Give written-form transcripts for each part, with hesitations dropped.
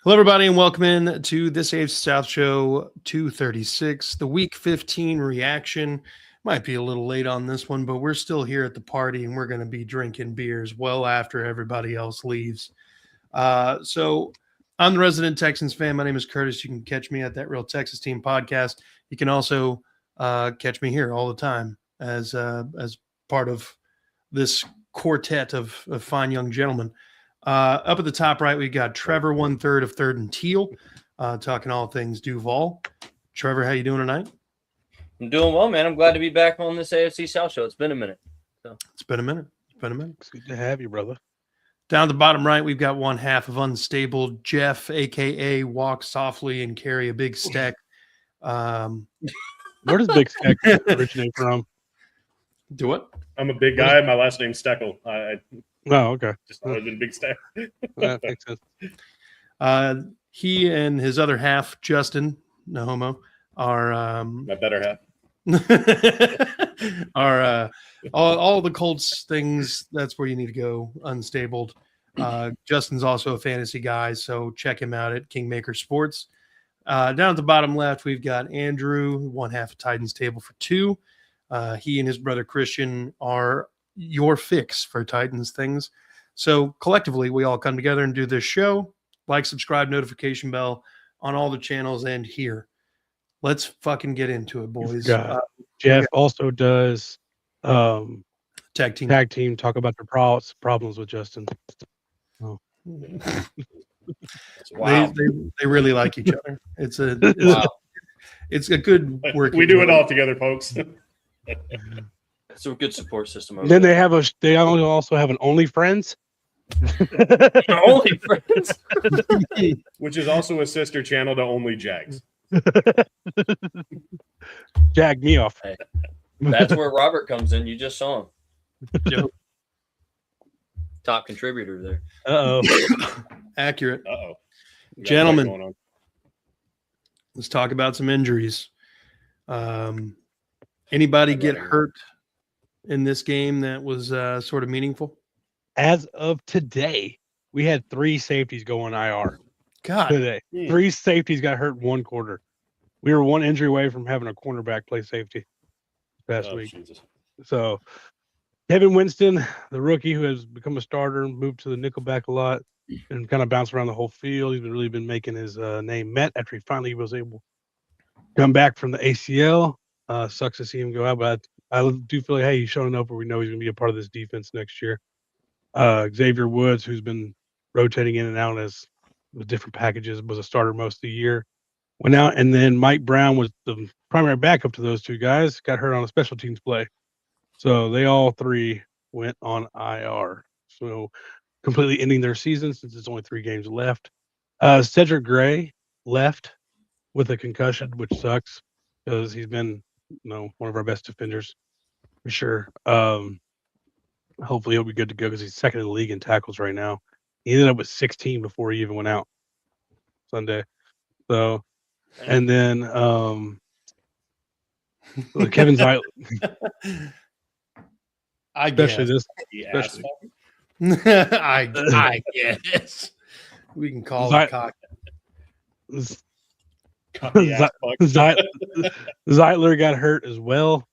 Hello, everybody, and welcome in to this AFC South show 236, the Week 15 reaction. Might be a little late on this one, but we're still here at the party, and we're going to be drinking beers well after everybody else leaves. So I'm the resident Texans fan. My name is Curtis. You can catch me at That Real Texas Team podcast. You can also catch me here all the time as part of this quartet of fine young gentlemen. Up at the top right, we got Trevor, 1/3 of Third and Teal, talking all things Duval. Trevor, how you doing tonight? I'm doing well, man. I'm glad to be back on this AFC South show. It's been a minute. It's been a minute. It's good to have you, brother. Down at the bottom right, we've got one half of Unstable Jeff, a.k.a. Walk Softly and Carry a Big Stack. Where does Big Stack originate from? Do what? I'm a big guy. My last name's Steckel. Oh, okay. Just always been Big Stack. That makes sense. He and his other half, Justin, no homo, are My better half. are all the Colts things. That's where you need to go. Unstabled. Justin's also a fantasy guy, so check him out at Kingmaker Sports. Down at the bottom left, we've got Andrew, one half of Titans Table for Two. He and his brother Christian are your fix for Titans things. So collectively, we all come together and do this show. Like, subscribe, notification bell on all the channels and here. Let's fucking get into it, boys. Jeff also does Tag team. Talk about their problems with Justin. Oh. Wow. They really like each other. It's a good work. We do it all together, folks. It's a good support system. Then they also have an OnlyFriends. OnlyFriends, Which is also a sister channel to Only Jags. Jag me off. Hey, that's where Robert comes in. You just saw him. Yep. Top contributor there. Accurate. Uh-oh. Gentlemen, let's talk about some injuries. Anybody get hurt in this game that was sort of meaningful? As of today, we had 3 safeties go on IR. God. Today. 3 safeties got hurt in one quarter. We were 1 injury away from having a cornerback play safety last week. Jesus. So Kevin Winston, the rookie who has become a starter, moved to the nickelback a lot and kind of bounced around the whole field. He's really been making his name met after he finally was able to come back from the ACL. Sucks to see him go out, but I do feel like, hey, he's showing up where we know he's going to be a part of this defense next year. Xavier Woods, who's been rotating in and out as with different packages, was a starter most of the year, went out. And then Mike Brown was the primary backup to those 2 guys, got hurt on a special teams play. So they all 3 went on IR. So completely ending their season since it's only 3 games left. Cedric Gray left with a concussion, which sucks because he's been, one of our best defenders for sure. Hopefully he'll be good to go because he's second in the league in tackles right now. He ended up with 16 before he even went out Sunday. So, and then Kevin Zeitler. I guess. I guess. We can call it cock. Zeitler got hurt as well.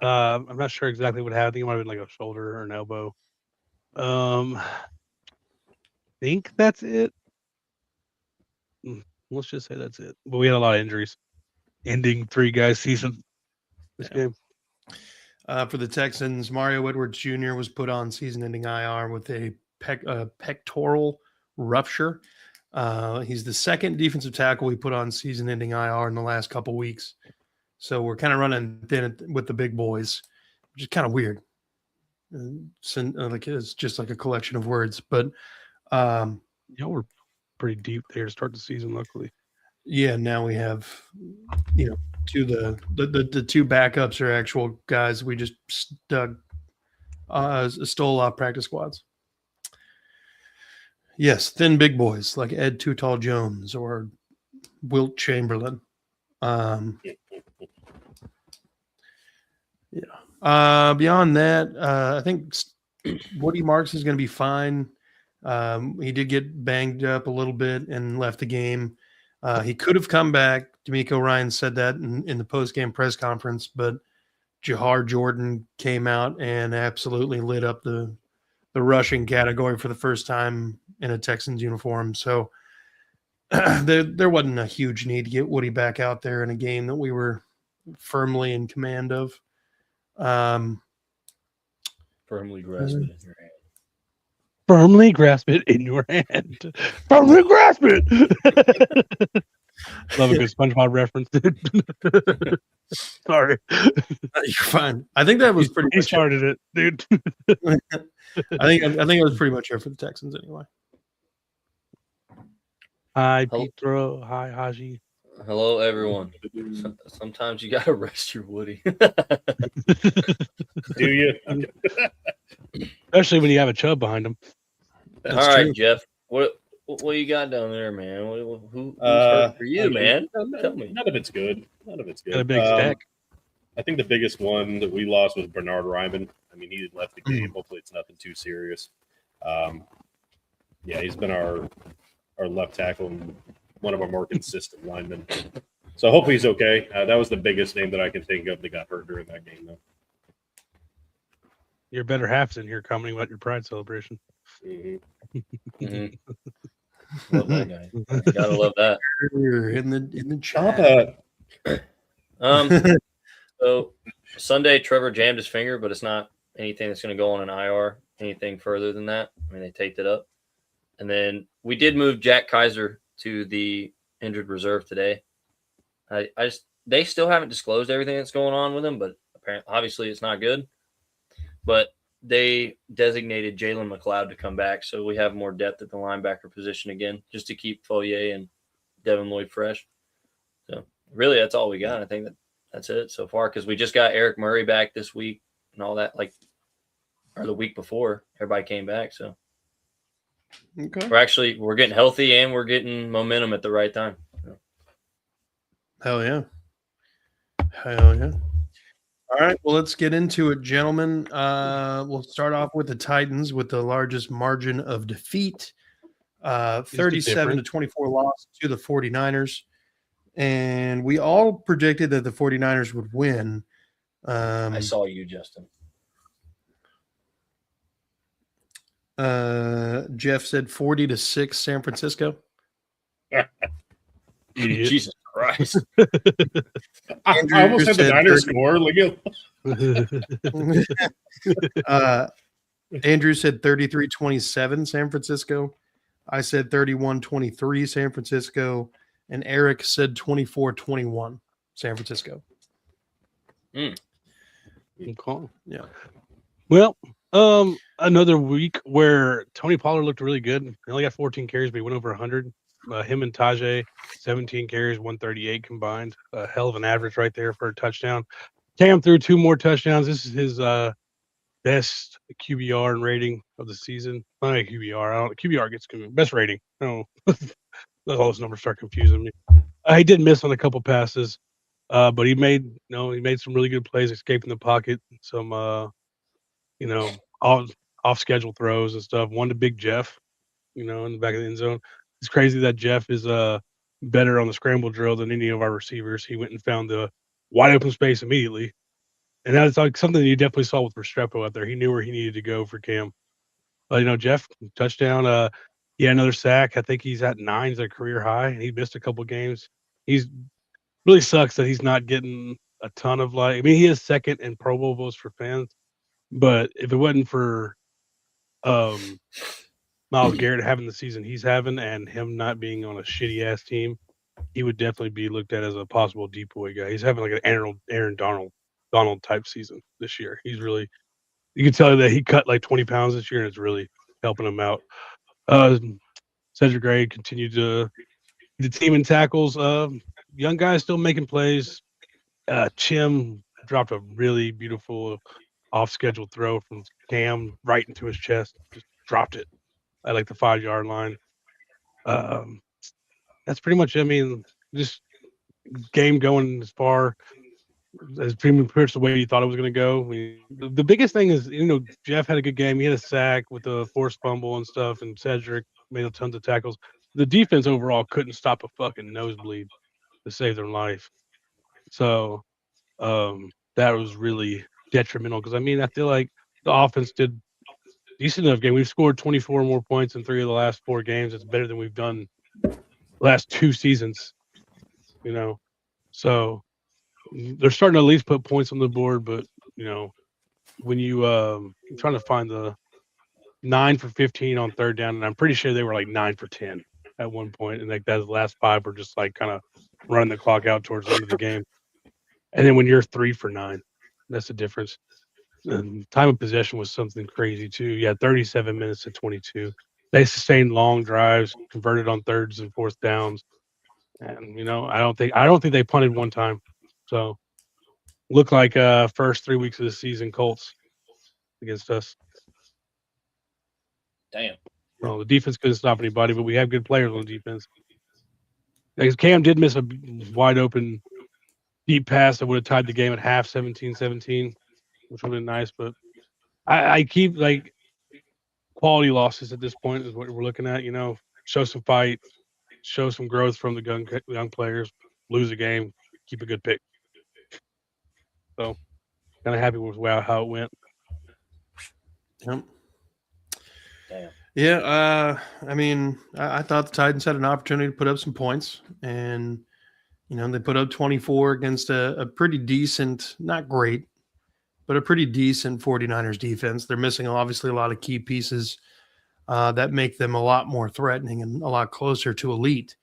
I'm not sure exactly what happened. I think it might have been like a shoulder or an elbow. Think that's it. Let's just say that's it. But we had a lot of injuries, ending 3 guys' season this game. For the Texans, Mario Edwards Jr. was put on season-ending IR with a pectoral rupture. He's the second defensive tackle we put on season-ending IR in the last couple weeks. So we're kind of running thin with the big boys, which is kind of weird. It's just like a collection of words. But y'all were pretty deep there to start the season, luckily. Yeah, now we have, the 2 backups are actual guys we just stole off practice squads. Yes, thin big boys like Ed Too Tall Jones or Wilt Chamberlain. Beyond that, I think Woody Marks is going to be fine. He did get banged up a little bit and left the game. He could have come back. D'Amico Ryan said that in the post-game press conference, but Jahar Jordan came out and absolutely lit up the rushing category for the first time in a Texans uniform. So there wasn't a huge need to get Woody back out there in a game that we were firmly in command of. Firmly grasp it in your hand. Firmly grasp it in your hand. Firmly grasp it. Love a good SpongeBob reference, dude. Sorry. You're fine. I think that was pretty He much started it, dude. I think it was pretty much it for the Texans anyway. Hi, Hello. Pietro. Hi, Haji. Hello, everyone. Sometimes you gotta rest your Woody. Do you? Especially when you have a Chubb behind him. All That's right, true. Jeff. What you got down there, man? Who's hurt for you, man? Tell me. None of it's good. None of it's good. Got a big stack. I think the biggest one that we lost was Bernard Ryman. I mean, he left the game. Hopefully, it's nothing too serious. Yeah, he's been our left tackle and one of our more consistent linemen. So hopefully he's okay. That was the biggest name that I can think of that got hurt during that game, though. Your better half's in here commenting about your pride celebration. Mhm. Love that guy. Gotta love that. In the Stop chat. it. So Sunday, Trevor jammed his finger, but it's not anything that's going to go on an IR. Anything further than that? I mean, they taped it up, and then we did move Jack Kaiser to the injured reserve today. They still haven't disclosed everything that's going on with him, but apparently, obviously, it's not good. But they designated Jalen McLeod to come back, so we have more depth at the linebacker position again, just to keep Foyer and Devin Lloyd fresh. So really, that's all we got. I think that's it so far, because we just got Eric Murray back this week and all that, or the week before everybody came back. So Okay. we're getting healthy and we're getting momentum at the right time. Hell yeah. Hell yeah. All right. Well, let's get into it, gentlemen. We'll start off with the Titans with the largest margin of defeat, 37-24 loss to the 49ers. And we all predicted that the 49ers would win. I saw you, Justin. Jeff said 40-6 San Francisco. Idiot. Jesus Christ. I almost had the Niners score. Look at Andrew said 33-27 San Francisco. I said 31-23 San Francisco. And Eric said 24-21 San Francisco. Okay. Yeah. Well, another week where Tony Pollard looked really good. He only got 14 carries, but he went over 100. Him and Tajay, 17 carries, 138 combined. A hell of an average right there for a touchdown. Cam threw 2 more touchdowns. This is his best QBR and rating of the season. Not a QBR. QBR gets best rating. No, all those numbers start confusing me. He did miss on a couple passes, but he made some really good plays, escaping the pocket, some off schedule throws and stuff. One to Big Jeff, in the back of the end zone. It's crazy that Jeff is better on the scramble drill than any of our receivers. He went and found the wide open space immediately. And that's like something you definitely saw with Restrepo out there. He knew where he needed to go for Cam. Jeff, touchdown. Yeah, another sack. I think he's at 9's a career high, and he missed a couple games. He's really sucks that he's not getting a ton of he is second in Pro Bowl votes for fans, but if it wasn't for Myles Garrett having the season he's having and him not being on a shitty ass team, he would definitely be looked at as a possible decoy guy. He's having like an Aaron Donald type season this year. He's really, you can tell that he cut like 20 pounds this year, and it's really helping him out. Cedric Gray continued to the team in tackles. Young guys still making plays. Chim dropped a really beautiful off-schedule throw from Cam right into his chest. Just dropped it at like the 5-yard line. That's pretty much. I mean, just game going as far. as pretty much the way you thought it was going to go. I mean, the biggest thing is, Jeff had a good game. He had a sack with a forced fumble and stuff, and Cedric made tons of tackles. The defense overall couldn't stop a fucking nosebleed to save their life. So that was really detrimental because, I feel like the offense did decent enough game. We've scored 24 more points in 3 of the last 4 games. It's better than we've done last 2 seasons, So they're starting to at least put points on the board, but when you trying to find the 9 for 15 on third down, and I'm pretty sure they were like 9 for 10 at one point, and like that last 5 were just like kind of running the clock out towards the end of the game. And then when you're 3 for 9, that's the difference. And time of possession was something crazy too. Yeah, 37 minutes to 22. They sustained long drives, converted on thirds and fourth downs, and I don't think they punted one time. So looked like first 3 weeks of the season Colts against us. Damn. Well, the defense couldn't stop anybody, but we have good players on defense. Cam did miss a wide open deep pass that would have tied the game at half, 17-17, which would have been nice. But I keep like quality losses at this point is what we're looking at. Show some fight, show some growth from the young players, lose a game, keep a good pick. So kind of happy with how it went. Yep. Damn. Yeah, I thought the Titans had an opportunity to put up some points, and they put up 24 against a pretty decent, not great, but a pretty decent 49ers defense. They're missing obviously a lot of key pieces that make them a lot more threatening and a lot closer to elite.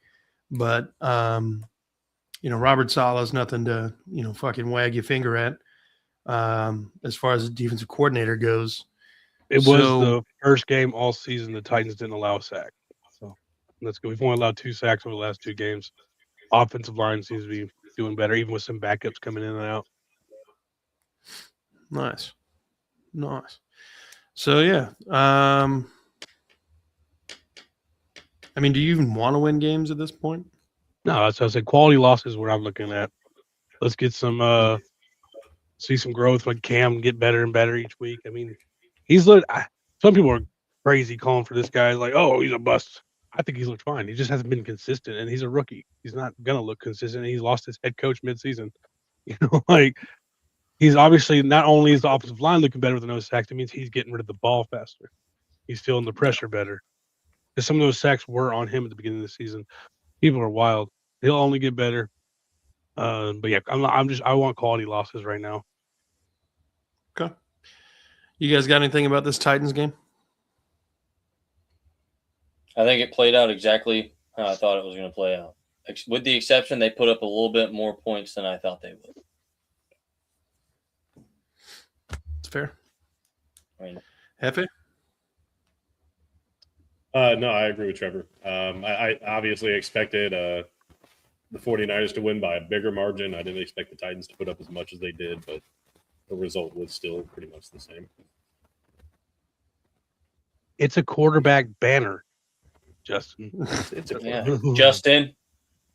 But Robert Saleh's nothing to fucking wag your finger at as far as the defensive coordinator goes. It was the first game all season the Titans didn't allow a sack. So let's go. We've only allowed 2 sacks over the last 2 games. Offensive line seems to be doing better, even with some backups coming in and out. Nice. So yeah. Do you even want to win games at this point? No, that's what I said. Quality losses is what I'm looking at. Let's get some see some growth. Like Cam get better and better each week. He's looked. Some people are crazy calling for this guy, like, oh, he's a bust. I think he's looked fine. He just hasn't been consistent, and he's a rookie. He's not gonna look consistent. He's lost his head coach midseason. He's obviously not only is the offensive line looking better with no sacks, it means he's getting rid of the ball faster. He's feeling the pressure better. Because some of those sacks were on him at the beginning of the season. People are wild. He'll only get better. But yeah, I want quality losses right now. Okay. You guys got anything about this Titans game? I think it played out exactly how I thought it was going to play out. With the exception, they put up a little bit more points than I thought they would. It's fair. Right. Hefe? No, I agree with Trevor. I obviously expected the 49ers to win by a bigger margin. I didn't expect the Titans to put up as much as they did, but the result was still pretty much the same. It's a quarterback banner, Justin. Justin.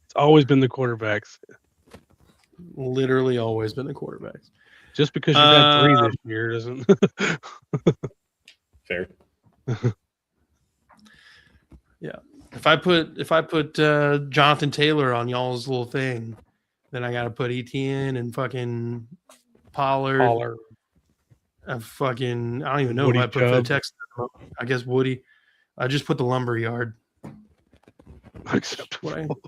It's always been the quarterbacks. Literally always been the quarterbacks. Just because you've had 3 this year doesn't. Fair. Yeah. If I put Jonathan Taylor on y'all's little thing, then I got to put Etienne and fucking Pollard. I don't even know Woody who I put for the text. I guess Woody. I just put the lumberyard. Acceptable.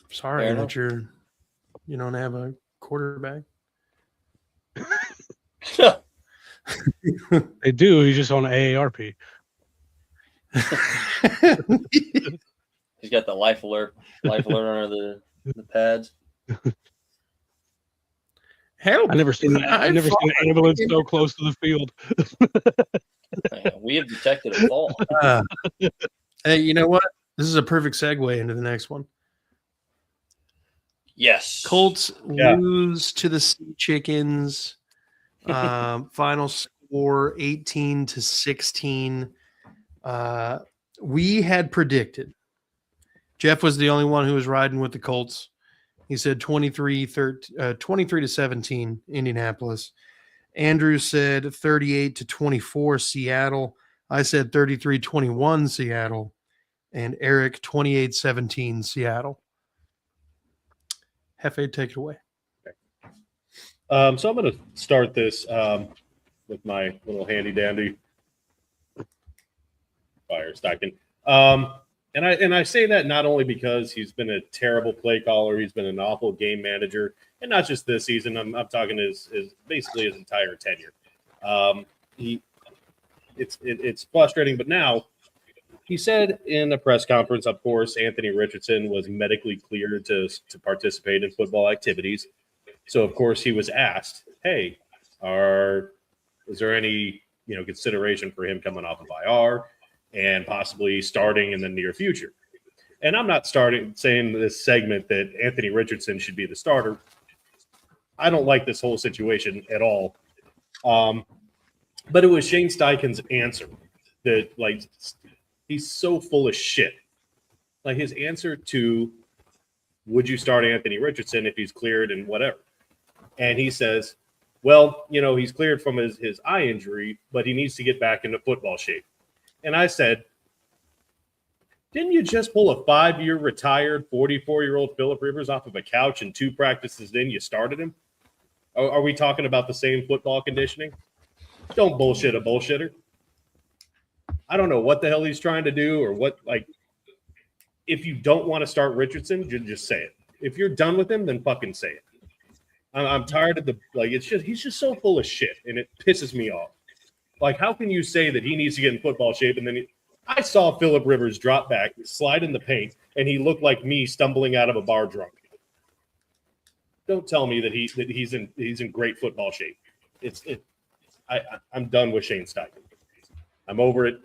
Sorry Fair that you don't have a quarterback. They do. He's just on AARP. He's got the life alert under the pads. Help! I've never seen an ambulance so close to the field. Man, we have detected a fall. Hey, you know what? This is a perfect segue into the next one. Yes. Colts lose to the Sea Chickens. Final score 18-16. We had predicted. Jeff was the only one who was riding with the Colts. He said 23-17 Indianapolis. Andrew said 38-24 Seattle. I said 33-21 Seattle. And Eric 28-17 Seattle. Hefe, take it away. So I'm going to start this with my little handy dandy fire stacking. And I say that not only because he's been a terrible play caller, he's been an awful game manager, and not just this season. I'm talking his basically his entire tenure. It's frustrating, but now he said in a press conference, of course, Anthony Richardson was medically cleared to participate in football activities. So of course he was asked, "Hey, is there any consideration for him coming off of IR and possibly starting in the near future?" And I'm not saying this segment that Anthony Richardson should be the starter. I don't like this whole situation at all. But it was Shane Steichen's answer that, like, he's so full of shit. Like, his answer to, would you start Anthony Richardson if he's cleared and whatever? And he says, well, he's cleared from his eye injury, but he needs to get back into football shape. And I said, didn't you just pull a 5-year retired 44-year-old Phillip Rivers off of a couch and 2 practices in, you started him? Are we talking about the same football conditioning? Don't bullshit a bullshitter. I don't know what the hell he's trying to do or what, like, if you don't want to start Richardson, just say it. If you're done with him, then fucking say it. I'm tired of he's just so full of shit, and it pisses me off. Like, how can you say that he needs to get in football shape, and then I saw Phillip Rivers drop back, slide in the paint, and he looked like me stumbling out of a bar drunk. Don't tell me that he's in great football shape. I'm done with Shane Steichen. I'm over it.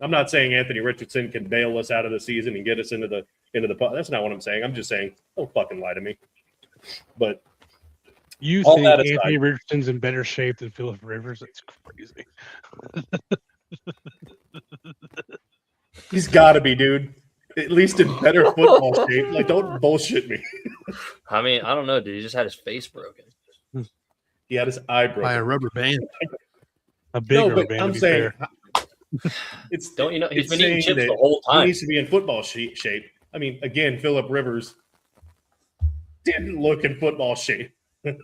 I'm not saying Anthony Richardson can bail us out of the season and get us into the that's not what I'm saying. I'm just saying, don't fucking lie to me. But you think Anthony Richardson's in better shape than Phillip Rivers? That's crazy. He's got to be, dude. At least in better football shape. Like, don't bullshit me. I mean, I don't know, dude. He just had his face broken. He had his eye broken by a rubber band. A big rubber band. I'm saying, he's been eating chips the whole time. He needs to be in football shape. I mean, again, Phillip Rivers didn't look in football shape. No,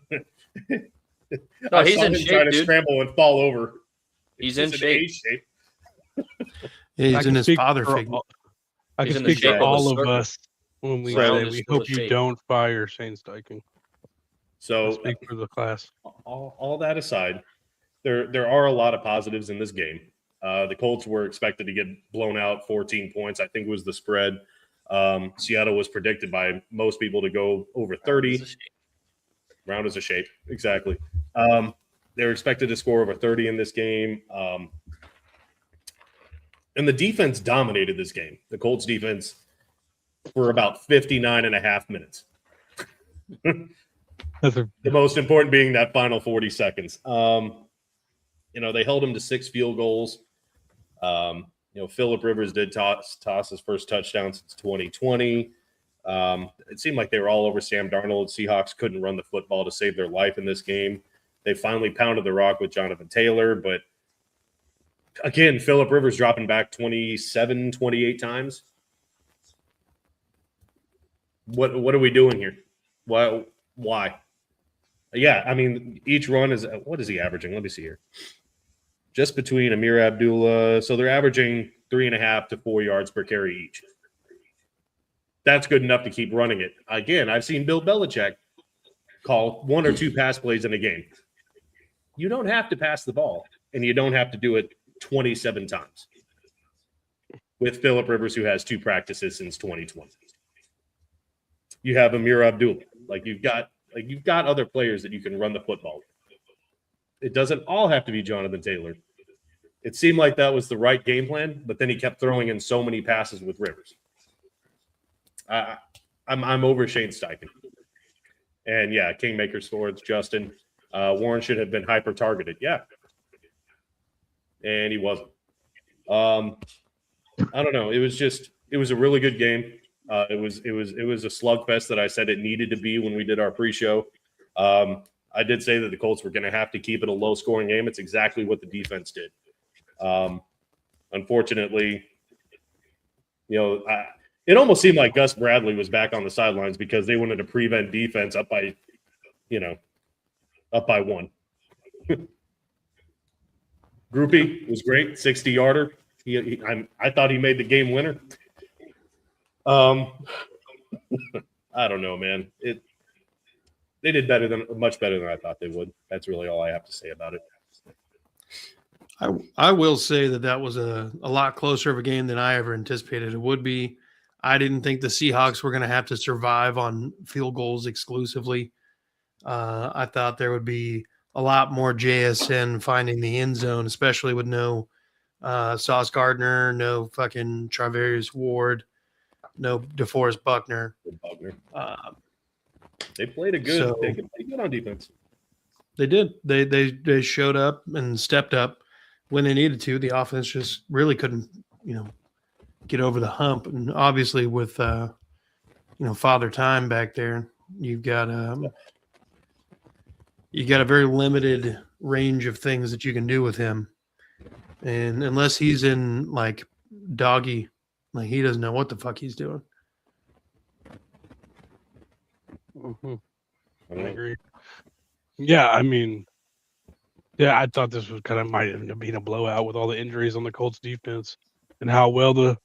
he's in shape, trying to dude. Scramble and fall over. He's in shape. He's in his father figure. I can speak for all of us when we say we hope you don't fire Shane Steichen. So, speak for the class. All that aside, there are a lot of positives in this game. The Colts were expected to get blown out 14 points. I think was the spread. Seattle was predicted by most people to go over 30. Round is a shape. Exactly. They were expected to score over 30 in this game. And the defense dominated this game. The Colts defense for about 59 and a half minutes. The most important being that final 40 seconds. They held him to 6 field goals. Phillip Rivers did toss his first touchdown since 2020. It seemed like they were all over Sam Darnold. Seahawks couldn't run the football to save their life in this game. They finally pounded the rock with Jonathan Taylor, but again, Phillip Rivers dropping back 27, 28 times. What are we doing here? Why? Yeah, I mean, each run is – what is he averaging? Let me see here. Just between Amir Abdullah. So they're averaging 3.5 to 4 yards per carry each. That's good enough to keep running it. Again, I've seen Bill Belichick call 1 or 2 pass plays in a game. You don't have to pass the ball, and you don't have to do it 27 times with Phillip Rivers, who has 2 practices since 2020. You have Amir Abdullah. You've got other players that you can run the football with. It doesn't all have to be Jonathan Taylor. It seemed like that was the right game plan, but then he kept throwing in so many passes with Rivers. I'm over Shane Steichen. And yeah, Kingmaker scores, Justin. Warren should have been hyper targeted. Yeah. And he wasn't. I don't know. It was a really good game. It was a slugfest that I said it needed to be when we did our pre-show. I did say that the Colts were going to have to keep it a low-scoring game. It's exactly what the defense did. Unfortunately, it almost seemed like Gus Bradley was back on the sidelines because they wanted to prevent defense up by one. Groupie was great, 60-yarder. I thought he made the game winner. I don't know, man. They did much better than I thought they would. That's really all I have to say about it. I will say that was a lot closer of a game than I ever anticipated it would be. I didn't think the Seahawks were going to have to survive on field goals exclusively. I thought there would be a lot more JSN finding the end zone, especially with no Sauce Gardner, no fucking Travarius Ward, no DeForest Buckner. They played they played good on defense. They did. They showed up and stepped up when they needed to. The offense just really couldn't, get over the hump. And obviously with Father Time back there, you've got a very limited range of things that you can do with him. And unless he's in like doggy, like he doesn't know what the fuck he's doing. Mm-hmm. I agree. Yeah, I mean, I thought this was might end up being a blowout with all the injuries on the Colts defense and how well the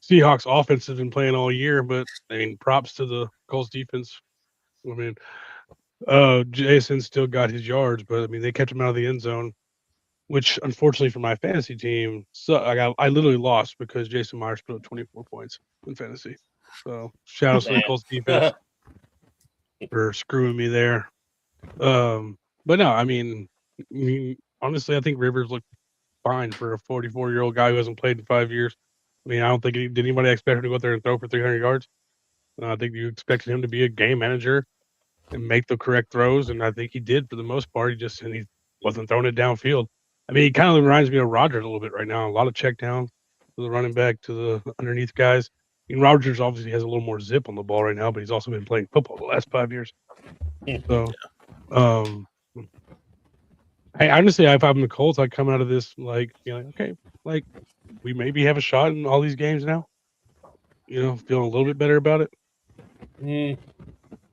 Seahawks offense has been playing all year. But I mean, props to the Colts defense. I mean, Jason still got his yards, but I mean, they kept him out of the end zone, which unfortunately for my fantasy team, I literally lost because Jason Myers put up 24 points in fantasy. So shout out to the Colts defense for screwing me there. But no, I mean, honestly, I think Rivers looked fine for a 44-year-old guy who hasn't played in 5 years. I mean, I don't think did anybody expect him to go out there and throw for 300 yards. I think you expected him to be a game manager and make the correct throws, and I think he did for the most part. He wasn't throwing it downfield. I mean, he kind of reminds me of Rodgers a little bit right now. A lot of check down to the running back, to the underneath guys. I mean, Rodgers obviously has a little more zip on the ball right now, but he's also been playing football the last 5 years. So, hey, honestly, if I'm the Colts, I come out of this okay, we maybe have a shot in all these games now. Feeling a little bit better about it. I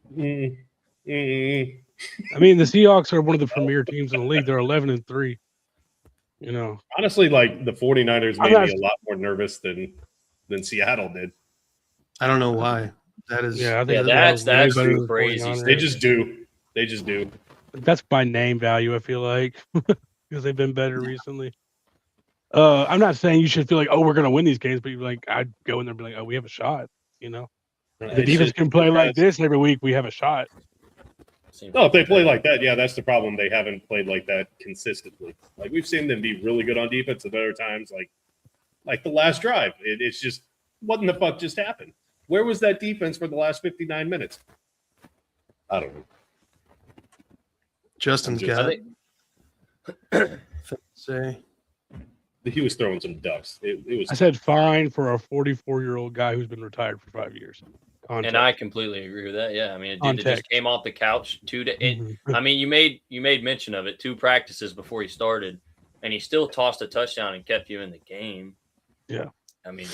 mean, the Seahawks are one of the premier teams in the league. They're 11-3. Honestly, the 49ers made me a lot more nervous than Seattle did. I don't know why. That is, I think that's too crazy. They just do. That's by name value, I feel like, because they've been better recently. I'm not saying you should feel like, oh, we're going to win these games, but I'd go in there and be like, oh, we have a shot. The defense can play like this every week. We have a shot. No, if they play like that, that's the problem. They haven't played like that consistently. We've seen them be really good on defense at other times, like the last drive. It's just, what in the fuck just happened? Where was that defense for the last 59 minutes? I don't know. Justin's got it. Say he was throwing some ducks. It was. I said fine for a 44-year-old guy who's been retired for 5 years. Context. And I completely agree with that. Yeah, I mean, a dude that just came off the couch 2 days. I mean, you made mention of it 2 practices before he started, and he still tossed a touchdown and kept you in the game. Yeah, I mean,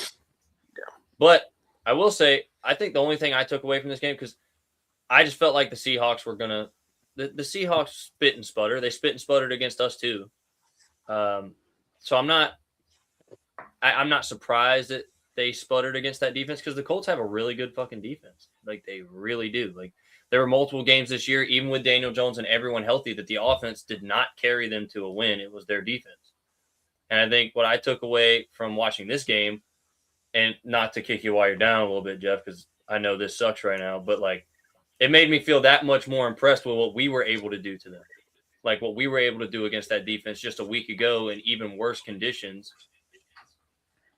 but I will say, I think the only thing I took away from this game, because I just felt like the Seahawks were gonna. The Seahawks spit and sputter. They spit and sputtered against us too. So I'm not surprised that they sputtered against that defense, because the Colts have a really good fucking defense. They really do. There were multiple games this year, even with Daniel Jones and everyone healthy, that the offense did not carry them to a win. It was their defense. And I think what I took away from watching this game, and not to kick you while you're down a little bit, Jeff, because I know this sucks right now, but it made me feel that much more impressed with what we were able to do to them. What we were able to do against that defense just a week ago in even worse conditions.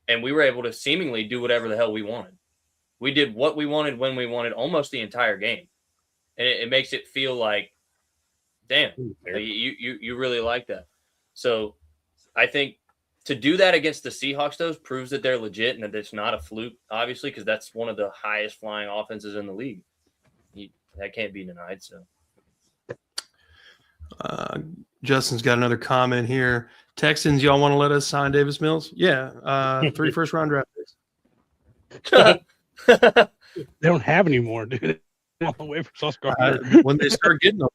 And we were able to seemingly do whatever the hell we wanted. We did what we wanted when we wanted almost the entire game. And it makes it feel like, damn, you really like that. So I think to do that against the Seahawks, though, proves that they're legit and that it's not a fluke, obviously, because that's one of the highest flying offenses in the league. That can't be denied. So, Justin's got another comment here. Texans, y'all want to let us sign Davis Mills? Yeah. 3 first-round draft picks. They don't have any more, dude. All the way for Sauce Gardner. When they start getting them,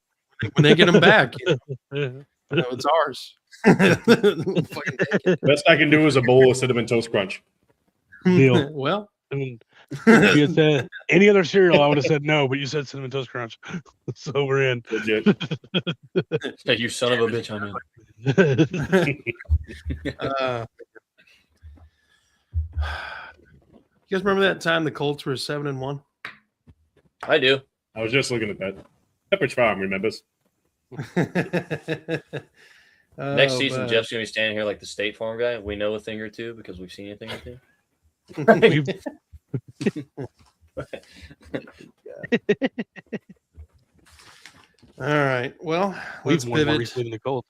when they get them back, it's ours. Fucking take it. Best I can do is a bowl of cinnamon toast crunch. Deal. Well, I mean, if you had said any other cereal, I would have said no, but you said Cinnamon Toast Crunch. So we're in. Legit. you son of a bitch, I'm in. You guys remember that time the Colts were 7-1? I do. I was just looking at that. Pepperidge Farm remembers. Next season, Jeff's going to be standing here like the State Farm guy. We know a thing or two because we've seen a thing or two. All right. Well, let's We've won more pivot. recently than the Colts.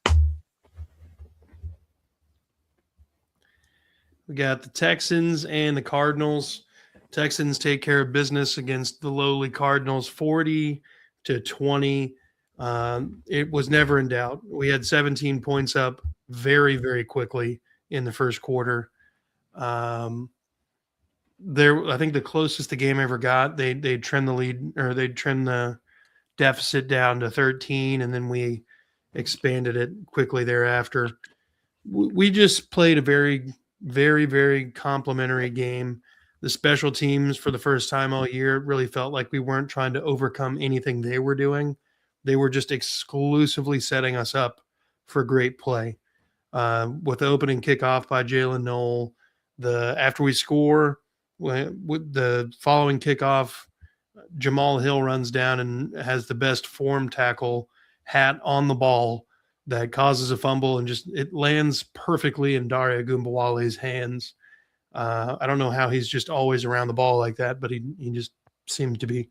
We got the Texans and the Cardinals. Texans take care of business against the lowly Cardinals 40-20. It was never in doubt. We had 17 points up very, very quickly in the first quarter. I think the closest the game ever got, they'd trim the lead, or they'd trim the deficit down to 13, and then we expanded it quickly thereafter. We just played a very, very, very complimentary game. The special teams, for the first time all year, really felt like we weren't trying to overcome anything they were doing. They were just exclusively setting us up for great play. With the opening kickoff by Jalen Noel, after we score, with the following kickoff, Jamal Hill runs down and has the best form tackle hat on the ball that causes a fumble, and it lands perfectly in Daria Gumbawale's hands. I don't know how he's just always around the ball like that, but he just seems to be.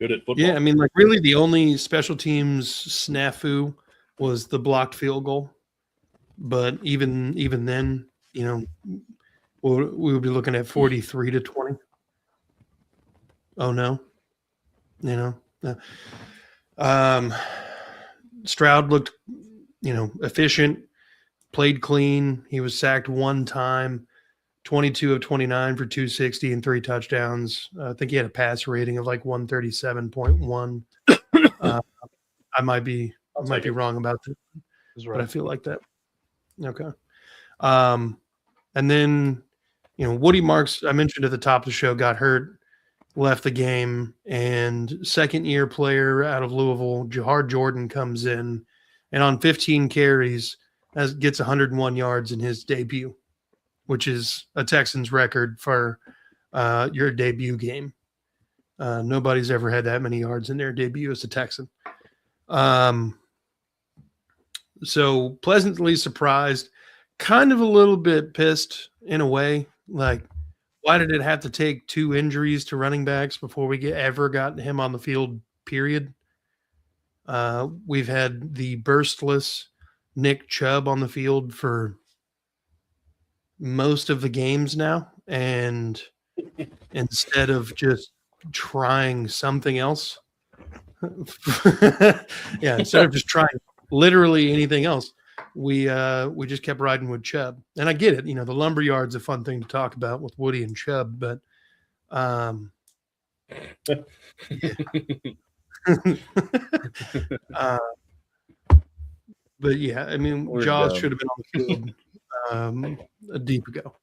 Good at football. Yeah, I mean, like, really the only special teams snafu was the blocked field goal. But even then, we would be looking at 43-20. Oh no. Stroud looked, efficient, played clean. He was sacked one time, 22 of 29 for 260 and 3 touchdowns. I think he had a passer rating of like 137.1. I might be wrong about that, but I feel like that. Okay. And then, Woody Marks, I mentioned at the top of the show, got hurt, left the game, and second-year player out of Louisville, Jahar Jordan, comes in, and on 15 carries gets 101 yards in his debut, which is a Texans record for your debut game. Nobody's ever had that many yards in their debut as a Texan. So pleasantly surprised, kind of a little bit pissed in a way. Like, why did it have to take 2 injuries to running backs before we ever got him on the field, period? We've had the burstless Nick Chubb on the field for most of the games now, and instead of just trying something else, instead of just trying literally anything else, we just kept riding with Chubb. And I get it, the lumberyard's a fun thing to talk about with Woody and Chubb, but but yeah, I mean, Jaws should have been on the field a deep ago.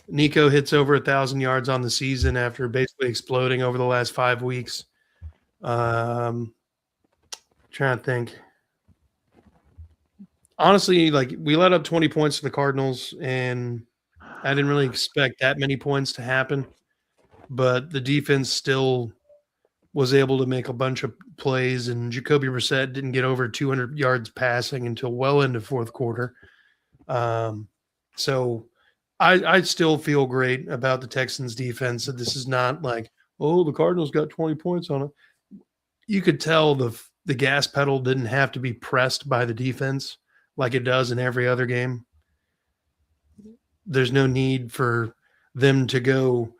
Nico hits over 1,000 yards on the season after basically exploding over the last 5 weeks. Trying to think. Honestly, like, we let up 20 points to the Cardinals, and I didn't really expect that many points to happen. But the defense still was able to make a bunch of plays, and Jacoby Brissett didn't get over 200 yards passing until well into fourth quarter. So I still feel great about the Texans defense. That this is not like, oh, the Cardinals got 20 points on it. You could tell the the gas pedal didn't have to be pressed by the defense like it does in every other game. There's no need for them to go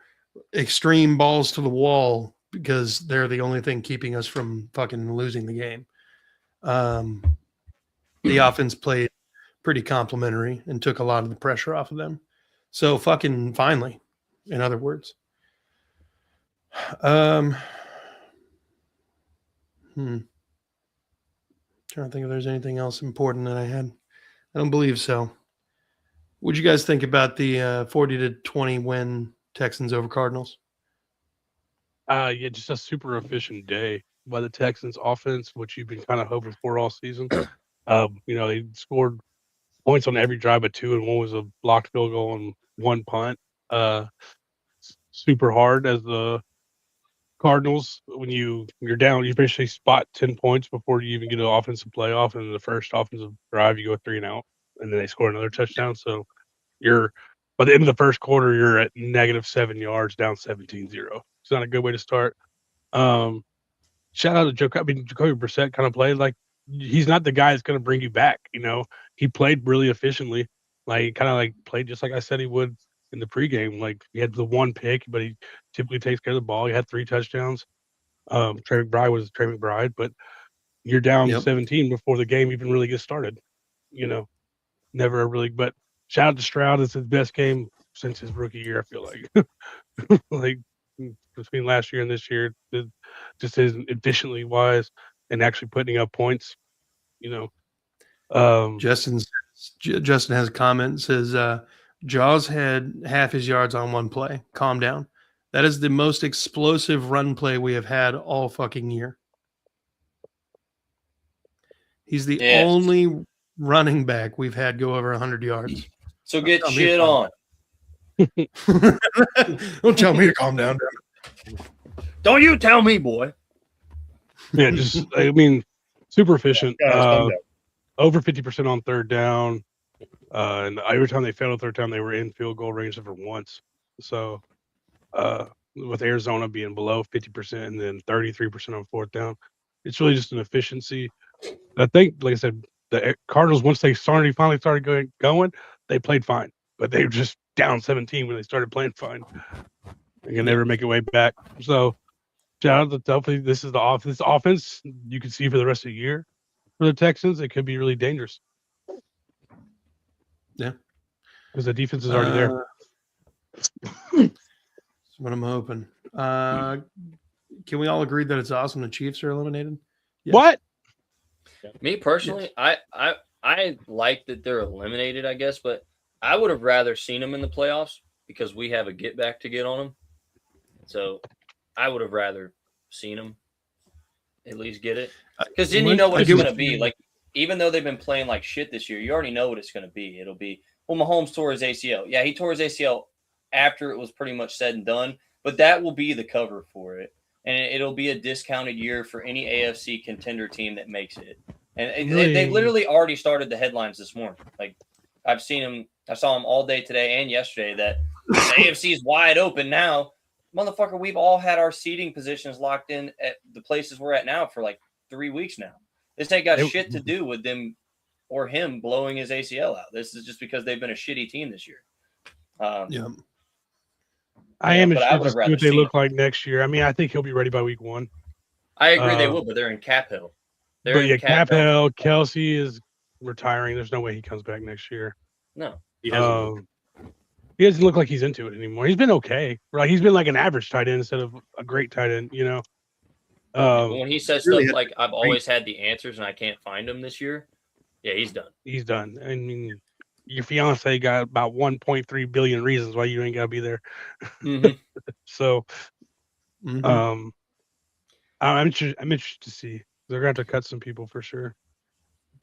extreme balls to the wall because they're the only thing keeping us from fucking losing the game. The offense played pretty complimentary and took a lot of the pressure off of them. So fucking finally, in other words. Trying to think if there's anything else important that I had. I don't believe so. What'd you guys think about the 40-20 win Texans over Cardinals? Yeah, just a super efficient day by the Texans offense, which you've been kind of hoping for all season. They scored points on every drive but 2, and one was a blocked field goal and 1 punt. Super hard as the Cardinals. When you're down, you basically spot 10 points before you even get an offensive playoff. And in the first offensive drive, you go 3 and out, and then they score another touchdown. So you're by the end of the first quarter, you're at -7 yards, down 17-0. It's not a good way to start. Shout out to Jacoby Brissett kind of played like he's not the guy that's going to bring you back. He played really efficiently, played just like I said he would in the pregame. Like he had the 1 pick, but he typically takes care of the ball. He had 3 touchdowns. Trey McBride was Trey McBride, but you're down 17 before the game even really gets started. Never really. But shout out to Stroud. It's his best game since his rookie year. I feel like, like between last year and this year, just as efficiently wise and actually putting up points. Justin has a comment, says Jaws had half his yards on 1 play. Calm down. That is the most explosive run play we have had all fucking year. He's the only running back we've had go over 100 yards. So get shit on. Don't tell me to calm down. Don't you tell me, boy. Yeah, super efficient. Over 50% on 3rd down. And every time they failed a 3rd down, they were in field goal range for once. So with Arizona being below 50% and then 33% on 4th down, it's really just an efficiency. I think, like I said, the Cardinals, once they finally started going, they played fine. But they were just down 17 when they started playing fine. They can never make it way back. So shout out to hopefully this is this offense you can see for the rest of the year for the Texans. It could be really dangerous. Yeah. Because the defense is already there. That's what I'm hoping. Can we all agree that it's awesome the Chiefs are eliminated? Yes. What? Me personally, yes. I like that they're eliminated, I guess, but I would have rather seen them in the playoffs because we have a get back to get on them. So I would have rather seen them at least get it. Because then you know what it's going to be. Like, even though they've been playing like shit this year, you already know what it's going to be. It'll be, well, Mahomes tore his ACL. Yeah, he tore his ACL after it was pretty much said and done, but that will be the cover for it. And it'll be a discounted year for any AFC contender team that makes it. And they literally already started the headlines this morning. Like, I've seen them. I saw them all day today and yesterday that the AFC is wide open now. Motherfucker, we've all had our seating positions locked in at the places we're at now for like 3 weeks now. This ain't got shit to do with them or him blowing his ACL out. This is just because they've been a shitty team this year. I am interested to see what they look like next year. I mean, I think he'll be ready by week 1. I agree they will, but they're in cap hell. Cap hell. Kelsey is retiring. There's no way he comes back next year. No. He doesn't look like he's into it anymore. He's been okay. Right? He's been like an average tight end instead of a great tight end, when he says stuff like, I've always had the answers and I can't find them this year, yeah, he's done. He's done. I mean, your fiance got about 1.3 billion reasons why you ain't got to be there. Mm-hmm. So, I'm interested to see. They're going to have to cut some people for sure.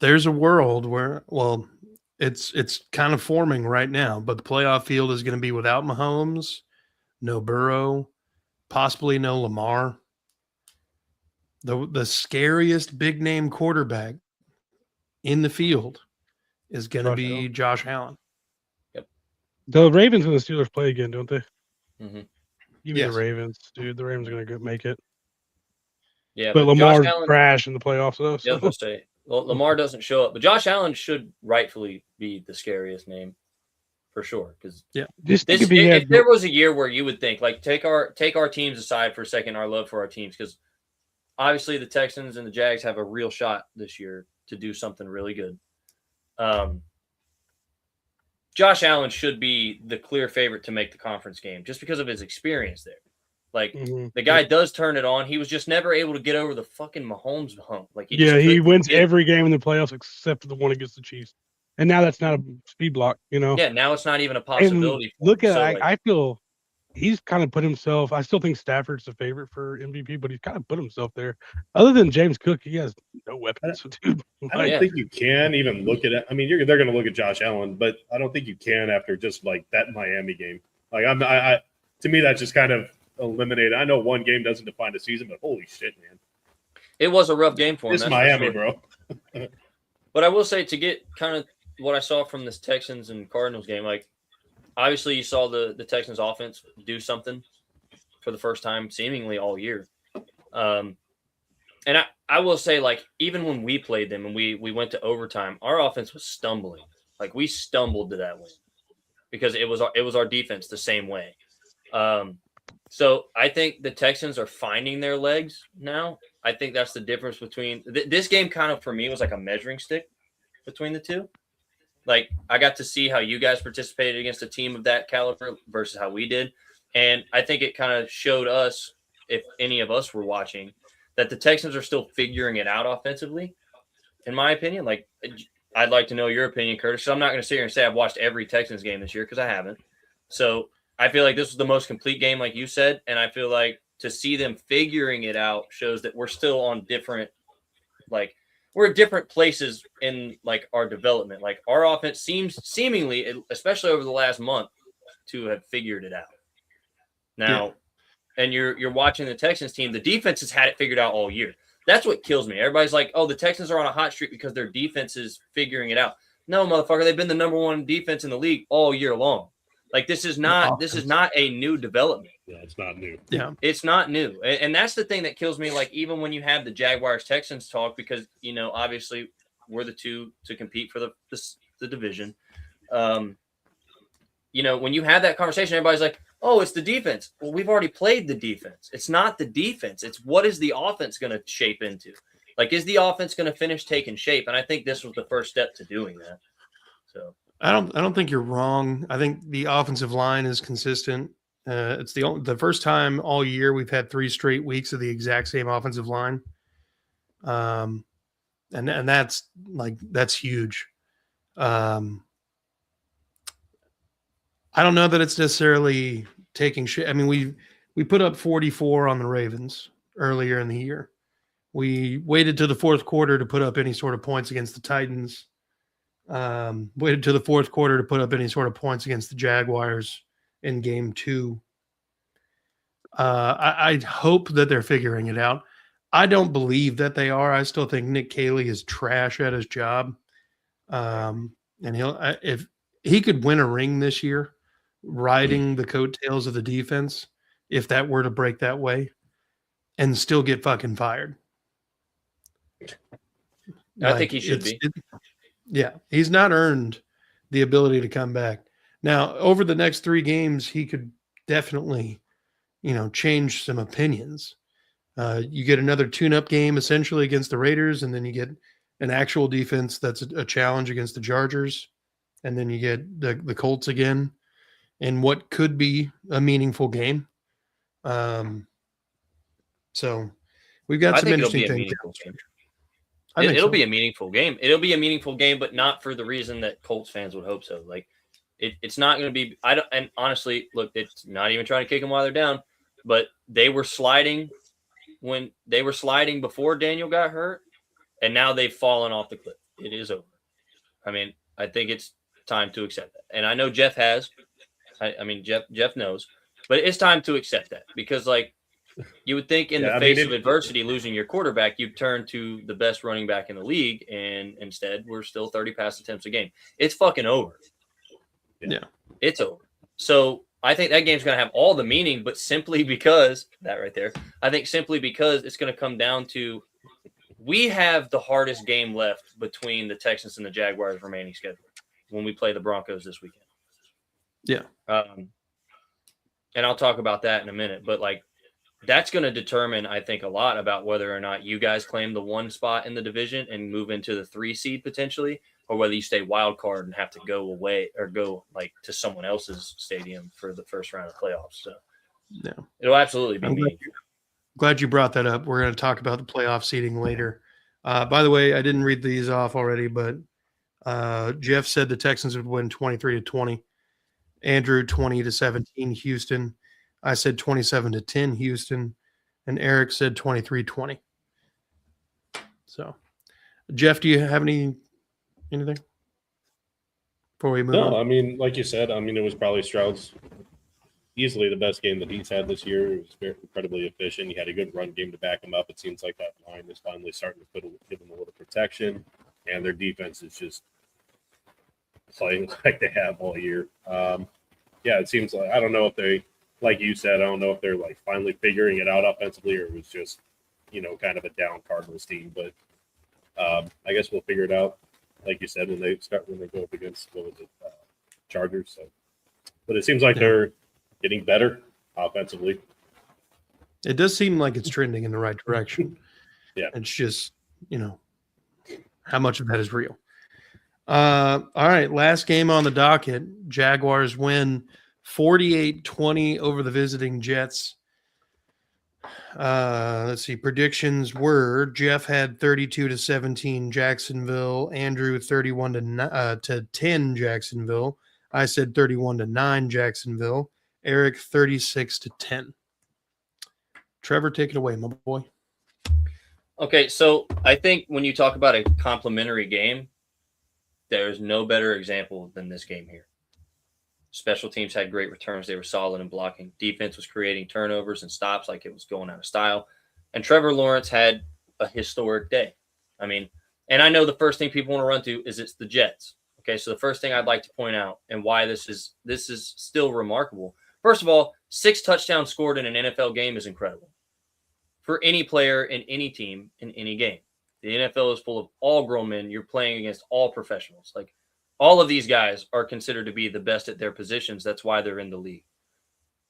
There's a world where, well, it's kind of forming right now, but the playoff field is going to be without Mahomes, no Burrow, possibly no Lamar. The scariest big name quarterback in the field is going to be Josh Allen. Yep. The Ravens and the Steelers play again, don't they? Mm-hmm. Give me the Ravens, dude. The Ravens are going to make it. Yeah, But Josh Lamar's Allen, trash in the playoffs, though. yeah, I was So. gonna say, well, Lamar doesn't show up, but Josh Allen should rightfully be the scariest name for sure. Because Just think this, if he had if there was a year where you would think, like, take our teams aside for a second, our love for our teams, because obviously the Texans and the Jags have a real shot this year to do something really good. Josh Allen should be the clear favorite to make the conference game just because of his experience there. Like, the guy does turn it on. He was just never able to get over the fucking Mahomes hump. Like, he wins every game in the playoffs except for the one against the Chiefs. And now that's not a speed block, Yeah, now it's not even a possibility. And look at, so, I feel he's kind of put himself. I still think Stafford's the favorite for MVP, but he's kind of put himself there. Other than James Cook, he has no weapons. Dude. I don't think you can even look at it. I mean, they're going to look at Josh Allen, but I don't think you can after just like that Miami game. Like to me, that's just kind of eliminated. I know one game doesn't define a season, but holy shit, man! It was a rough game for him. It's Miami, bro. But I will say, to get kind of what I saw from this Texans and Cardinals game, like, obviously you saw the Texans offense do something for the first time seemingly all year. And I will say, like, even when we played them and we went to overtime, our offense was stumbling. Like, we stumbled to that win because it was our defense the same way. So I think the Texans are finding their legs now. I think that's the difference between this game. Kind of for me was like a measuring stick between the two. Like, I got to see how you guys participated against a team of that caliber versus how we did. And I think it kind of showed us, if any of us were watching, that the Texans are still figuring it out offensively, in my opinion. Like, I'd like to know your opinion, Curtis. So I'm not going to sit here and say I've watched every Texans game this year because I haven't. So I feel like this was the most complete game, like you said. And I feel like to see them figuring it out shows that we're still on different, like, we're at different places in, like, our development. Like, our offense seems seemingly, especially over the last month, to have figured it out. Now, and you're watching the Texans team. The defense has had it figured out all year. That's what kills me. Everybody's like, oh, the Texans are on a hot streak because their defense is figuring it out. No, motherfucker, they've been the number one defense in the league all year long. Like, this is not a new development. Yeah, it's not new. Yeah, it's not new. And that's the thing that kills me. Like, even when you have the Jaguars Texans talk, because, you know, obviously we're the two to compete for the division. You know, when you have that conversation, everybody's like, oh, it's the defense. Well, we've already played the defense. It's not the defense. It's what is the offense going to shape into? Like, is the offense going to finish taking shape? And I think this was the first step to doing that. So I don't think you're wrong. I think the offensive line is consistent. It's the first time all year we've had 3 straight weeks of the exact same offensive line. And that's huge. I don't know that it's necessarily taking shit. I mean, we put up 44 on the Ravens earlier in the year. We waited to the fourth quarter to put up any sort of points against the Titans. Waited to the fourth quarter to put up any sort of points against the Jaguars in game 2. I hope that they're figuring it out. I don't believe that they are. I still think Nick Caley is trash at his job. And if he could win a ring this year, riding the coattails of the defense, if that were to break that way, and still get fucking fired. I think he should be. Yeah, he's not earned the ability to come back. Now, over the next 3 games, he could definitely, change some opinions. You get another tune-up game essentially against the Raiders, and then you get an actual defense that's a challenge against the Chargers, and then you get the Colts again in what could be a meaningful game. So we've got some interesting things. It'll be a meaningful game. It'll be a meaningful game, but not for the reason that Colts fans would hope so. Like, it's not going to be. And honestly, look, it's not even trying to kick them while they're down, but they were sliding before Daniel got hurt, and now they've fallen off the cliff. It is over. I mean, I think it's time to accept that, and I know Jeff has. Jeff knows, but it's time to accept that because, like, you would think in the face of adversity, losing your quarterback, you'd turn to the best running back in the league, and instead we're still 30 pass attempts a game. It's fucking over. Yeah. It's over. So I think that game's going to have all the meaning, but simply because that right there, I think simply because it's going to come down to we have the hardest game left between the Texans and the Jaguars remaining schedule when we play the Broncos this weekend. Yeah. And I'll talk about that in a minute, but like that's going to determine, I think, a lot about whether or not you guys claim the 1 spot in the division and move into the 3 seed potentially, or whether you stay wild card and have to go away or go like to someone else's stadium for the first round of playoffs. So Yeah. it'll absolutely be I'm meaningful. glad you brought that up. We're going to talk about the playoff seeding later. By the way, I didn't read these off already, but Jeff said the Texans would win 23-20. Andrew 20-17 Houston. I said 27-10 Houston, and Eric said 23-20. So, Jeff, do you have anything before we move on? No, I mean, like you said, I mean, it was probably Stroud's easily the best game that he's had this year. It was very incredibly efficient. He had a good run game to back him up. It seems like that line is finally starting to give him a little protection, and their defense is just playing like they have all year. Yeah, it seems like I don't know if they, like you said, I don't know if they're like finally figuring it out offensively, or it was just kind of a down Cardinals team. But I guess we'll figure it out, like you said, when they go up against Chargers. So, but it seems like they're getting better offensively. It does seem like it's trending in the right direction. Yeah. It's just, how much of that is real. All right. Last game on the docket. Jaguars win 48-20 over the visiting Jets. Let's see. Predictions were Jeff had 32-17 Jacksonville, Andrew 31-10 Jacksonville. I said 31-9 Jacksonville. Eric 36-10. Trevor, take it away, my boy. Okay, so I think when you talk about a complimentary game, there's no better example than this game here. Special teams had great returns. They were solid in blocking. Defense was creating turnovers and stops like it was going out of style. And Trevor Lawrence had a historic day. I mean, and I know the first thing people want to run to is it's the Jets. Okay, so the first thing I'd like to point out and why this is still remarkable. First of all, 6 touchdowns scored in an NFL game is incredible for any player in any team in any game. The NFL is full of all grown men. You're playing against all professionals. Like all of these guys are considered to be the best at their positions. That's why they're in the league.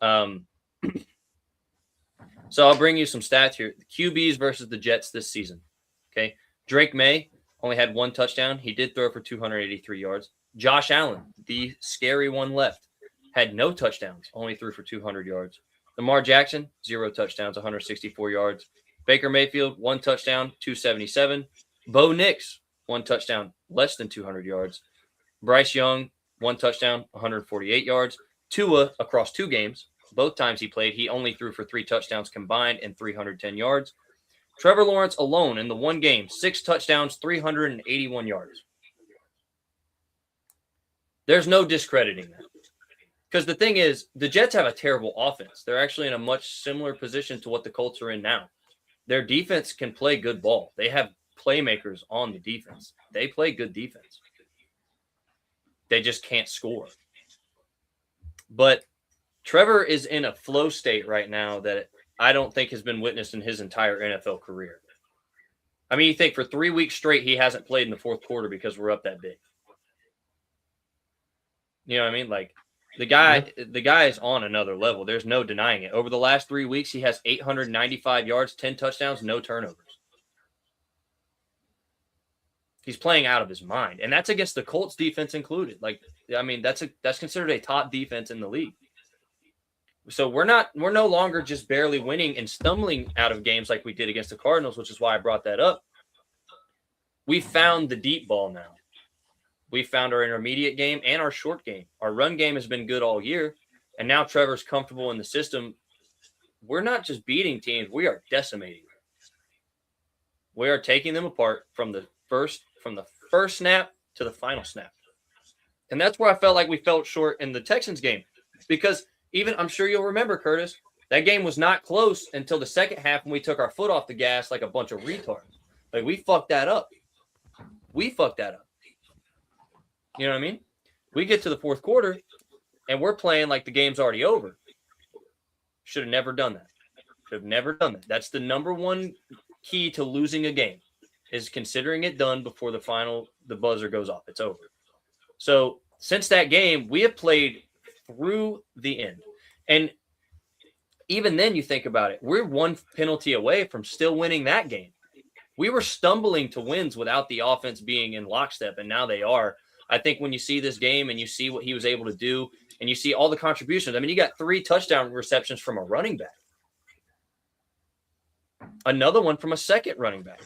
So I'll bring you some stats here. The QBs versus the Jets this season. Okay. Drake May only had 1 touchdown. He did throw for 283 yards. Josh Allen, the scary one left, had no touchdowns, only threw for 200 yards. Lamar Jackson, 0 touchdowns, 164 yards. Baker Mayfield, 1 touchdown, 277. Bo Nix, 1 touchdown, less than 200 yards. Bryce Young, 1 touchdown, 148 yards. Tua, across 2 games, both times he played, he only threw for 3 touchdowns combined and 310 yards. Trevor Lawrence alone in the one game, 6 touchdowns, 381 yards. There's no discrediting that. Because the thing is, the Jets have a terrible offense. They're actually in a much similar position to what the Colts are in now. Their defense can play good ball. They have playmakers on the defense. They play good defense. They just can't score. But Trevor is in a flow state right now that I don't think has been witnessed in his entire NFL career. I mean, you think for 3 weeks straight, he hasn't played in the fourth quarter because we're up that big. You know what I mean? Like, the guy is on another level. There's no denying it. Over the last 3 weeks, he has 895 yards, 10 touchdowns, no turnovers. He's playing out of his mind, and that's against the Colts defense included. Like, I mean, that's considered a top defense in the league. So we're no longer just barely winning and stumbling out of games like we did against the Cardinals, which is why I brought that up. We found the deep ball now. We found our intermediate game and our short game. Our run game has been good all year, and now Trevor's comfortable in the system. We're not just beating teams; we are decimating them. We are taking them apart from the first snap to the final snap, and that's where I felt like we fell short in the Texans game, because even I'm sure you'll remember, Curtis, that game was not close until the second half when we took our foot off the gas like a bunch of retards. Like we fucked that up. You know what I mean? We get to the fourth quarter. and we're playing like the game's already over. Should have never done that. Should have never done that. That's the number one key to losing a game, is considering it done before the buzzer goes off. It's over. So since that game, we have played through the end. And even then, you think about it, we're one penalty away from still winning that game. We were stumbling to wins without the offense being in lockstep, and now they are. I think when you see this game and you see what he was able to do, and you see all the contributions, I mean, you got 3 touchdown receptions from a running back, another one from a second running back.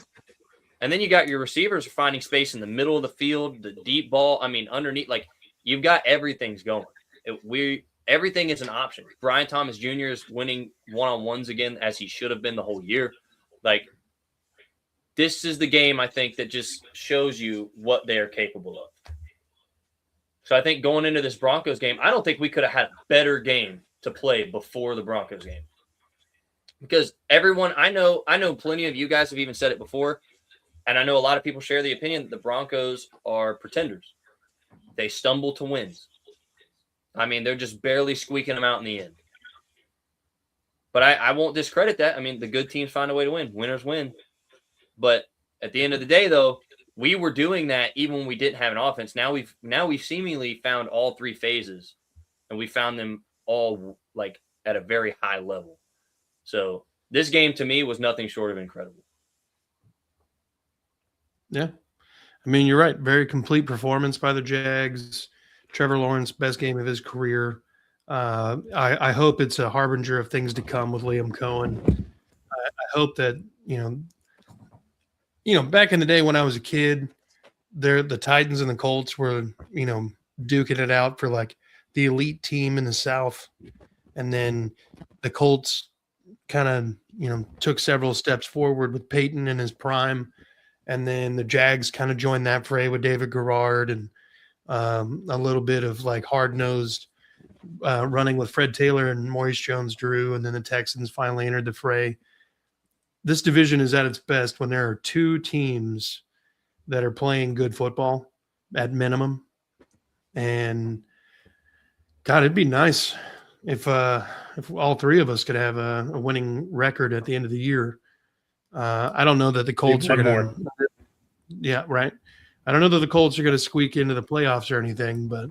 And then you got your receivers finding space in the middle of the field, the deep ball. I mean, underneath, like, you've got everything's going. Everything is an option. Brian Thomas Jr. is winning one-on-ones again, as he should have been the whole year. Like, this is the game, I think, that just shows you what they are capable of. So I think going into this Broncos game, I don't think we could have had a better game to play before the Broncos game. Because everyone, I know plenty of you guys have even said it before, and I know a lot of people share the opinion that the Broncos are pretenders. They stumble to wins. I mean, they're just barely squeaking them out in the end. But I won't discredit that. I mean, the good teams find a way to win. Winners win. But at the end of the day, though, we were doing that even when we didn't have an offense. Now we've seemingly found all 3 phases, and we found them all like at a very high level. So this game to me was nothing short of incredible. Yeah. I mean, you're right. Very complete performance by the Jags. Trevor Lawrence, best game of his career. I hope it's a harbinger of things to come with Liam Cohen. I hope that, back in the day when I was a kid, the Titans and the Colts were, duking it out for like the elite team in the South. And then the Colts kind of, took several steps forward with Peyton in his prime. And then the Jags kind of joined that fray with David Garrard and a little bit of like hard-nosed running with Fred Taylor and Maurice Jones-Drew. And then the Texans finally entered the fray. This division is at its best when there are 2 teams that are playing good football at minimum. And God, it'd be nice if all 3 of us could have a winning record at the end of the year. I don't know that the Colts are going to. Yeah, right. I don't know that the Colts are going to squeak into the playoffs or anything, but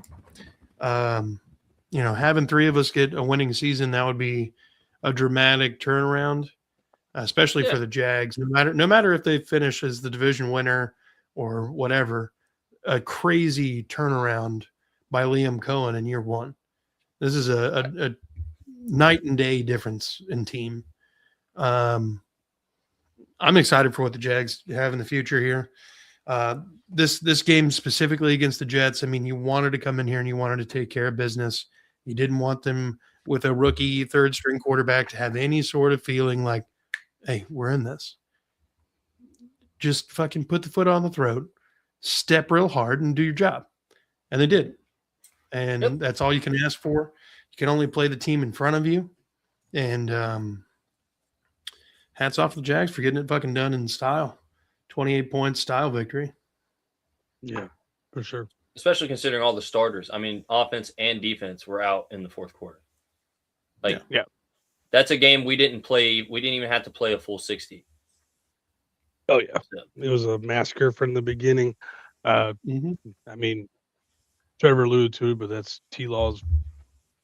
having 3 of us get a winning season, that would be a dramatic turnaround, especially for the Jags. No matter if they finish as the division winner or whatever, a crazy turnaround by Liam Cohen in year 1. This is a night and day difference in team. I'm excited for what the Jags have in the future here. This game specifically against the Jets, I mean, you wanted to come in here and you wanted to take care of business. You didn't want them with a rookie 3rd-string quarterback to have any sort of feeling like, hey, we're in this. Just fucking put the foot on the throat, step real hard, and do your job. And they did. And that's all you can ask for. You can only play the team in front of you. And hats off to the Jags for getting it fucking done in style. 28 points, style victory. Yeah, for sure. Especially considering all the starters. I mean, offense and defense were out in the 4th quarter. Yeah. That's a game we didn't play. We didn't even have to play a full 60. Oh, yeah. It was a massacre from the beginning. I mean, Trevor alluded to it, but that's T-Law's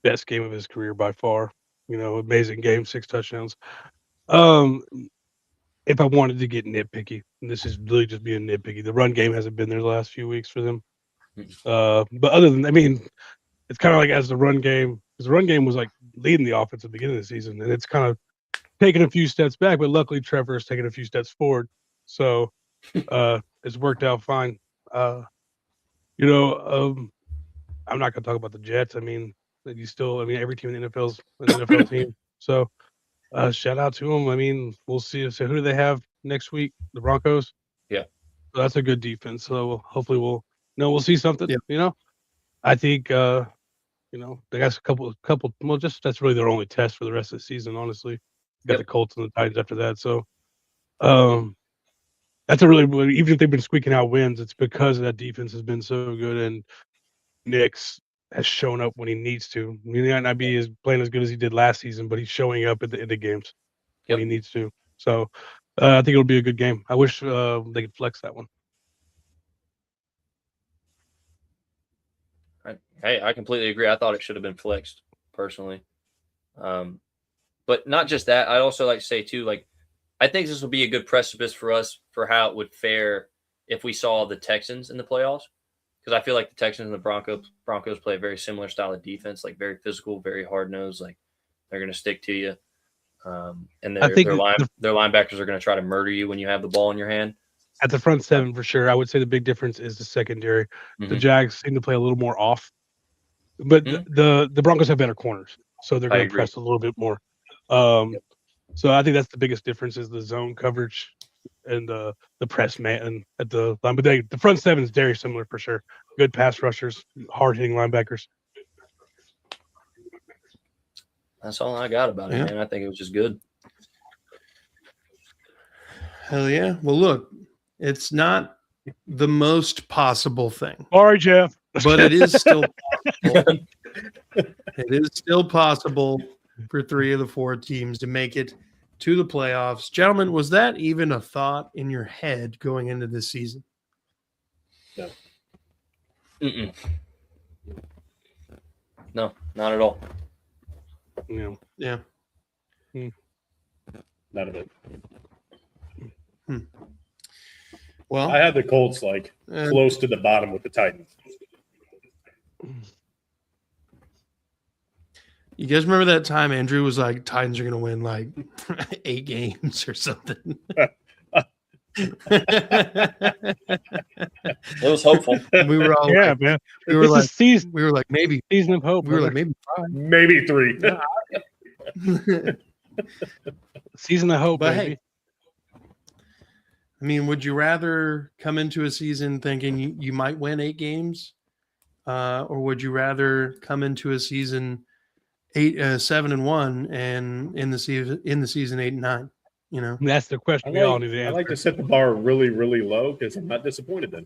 best game of his career by far. Amazing game, 6 touchdowns. If I wanted to get nitpicky, and this is really just being nitpicky, the run game hasn't been there the last few weeks for them. But other than, I mean, it's kind of like as the run game, because the run game was like leading the offense at the beginning of the season, and it's kind of taken a few steps back, but luckily Trevor has taken a few steps forward. So it's worked out fine. I'm not going to talk about the Jets. I mean, every team in the NFL is an NFL team. So shout out to them. I mean, we'll see. So who do they have next week? The Broncos? Yeah. So that's a good defense. So hopefully we'll see something, Yeah. I think, they got a couple, well, just that's really their only test for the rest of the season, honestly. Got the Colts and the Titans after that. So that's even if they've been squeaking out wins, it's because that defense has been so good. And Nick's has shown up when he needs to. He might not be playing as good as he did last season, but he's showing up at the games when he needs to. So I think it'll be a good game. I wish they could flex that one. Hey, I completely agree. I thought it should have been flexed personally. But not just that. I'd also like to say too, like, I think this will be a good precipice for us for how it would fare if we saw the Texans in the playoffs. Because I feel like the Texans and the Broncos play a very similar style of defense, like very physical, very hard nosed. Like they're going to stick to you, and their linebackers are going to try to murder you when you have the ball in your hand. At the front seven, for sure, I would say the big difference is the secondary. Mm-hmm. The Jags seem to play a little more off, but the Broncos have better corners, so they're going to press a little bit more. So I think that's the biggest difference is the zone coverage and the press man at the line. But the front seven is very similar for sure. Good pass rushers, hard hitting linebackers. That's all I got about it, man. I think it was just good. Hell yeah. Well, look, it's not the most possible thing. Sorry, Jeff. But it is still possible. It is still possible for 3 of the 4 teams to make it to the playoffs. Gentlemen, was that even a thought in your head going into this season? No. Mm-mm. No, not at all. Yeah. None of it. Well, I had the Colts close to the bottom with the Titans. You guys remember that time Andrew was like, Titans are going to win like 8 games or something? It was hopeful. We were all man. We were like, season. We were like, maybe Season of hope. We were like, maybe 5. Maybe 3. Season of hope, But baby. hey, I mean, would you rather come into a season thinking you might win 8 games, or would you rather come into a season 7-1 and in the season 8-9? You know, That's the question we all need to answer. I like to set the bar really, really low because I'm not disappointed then.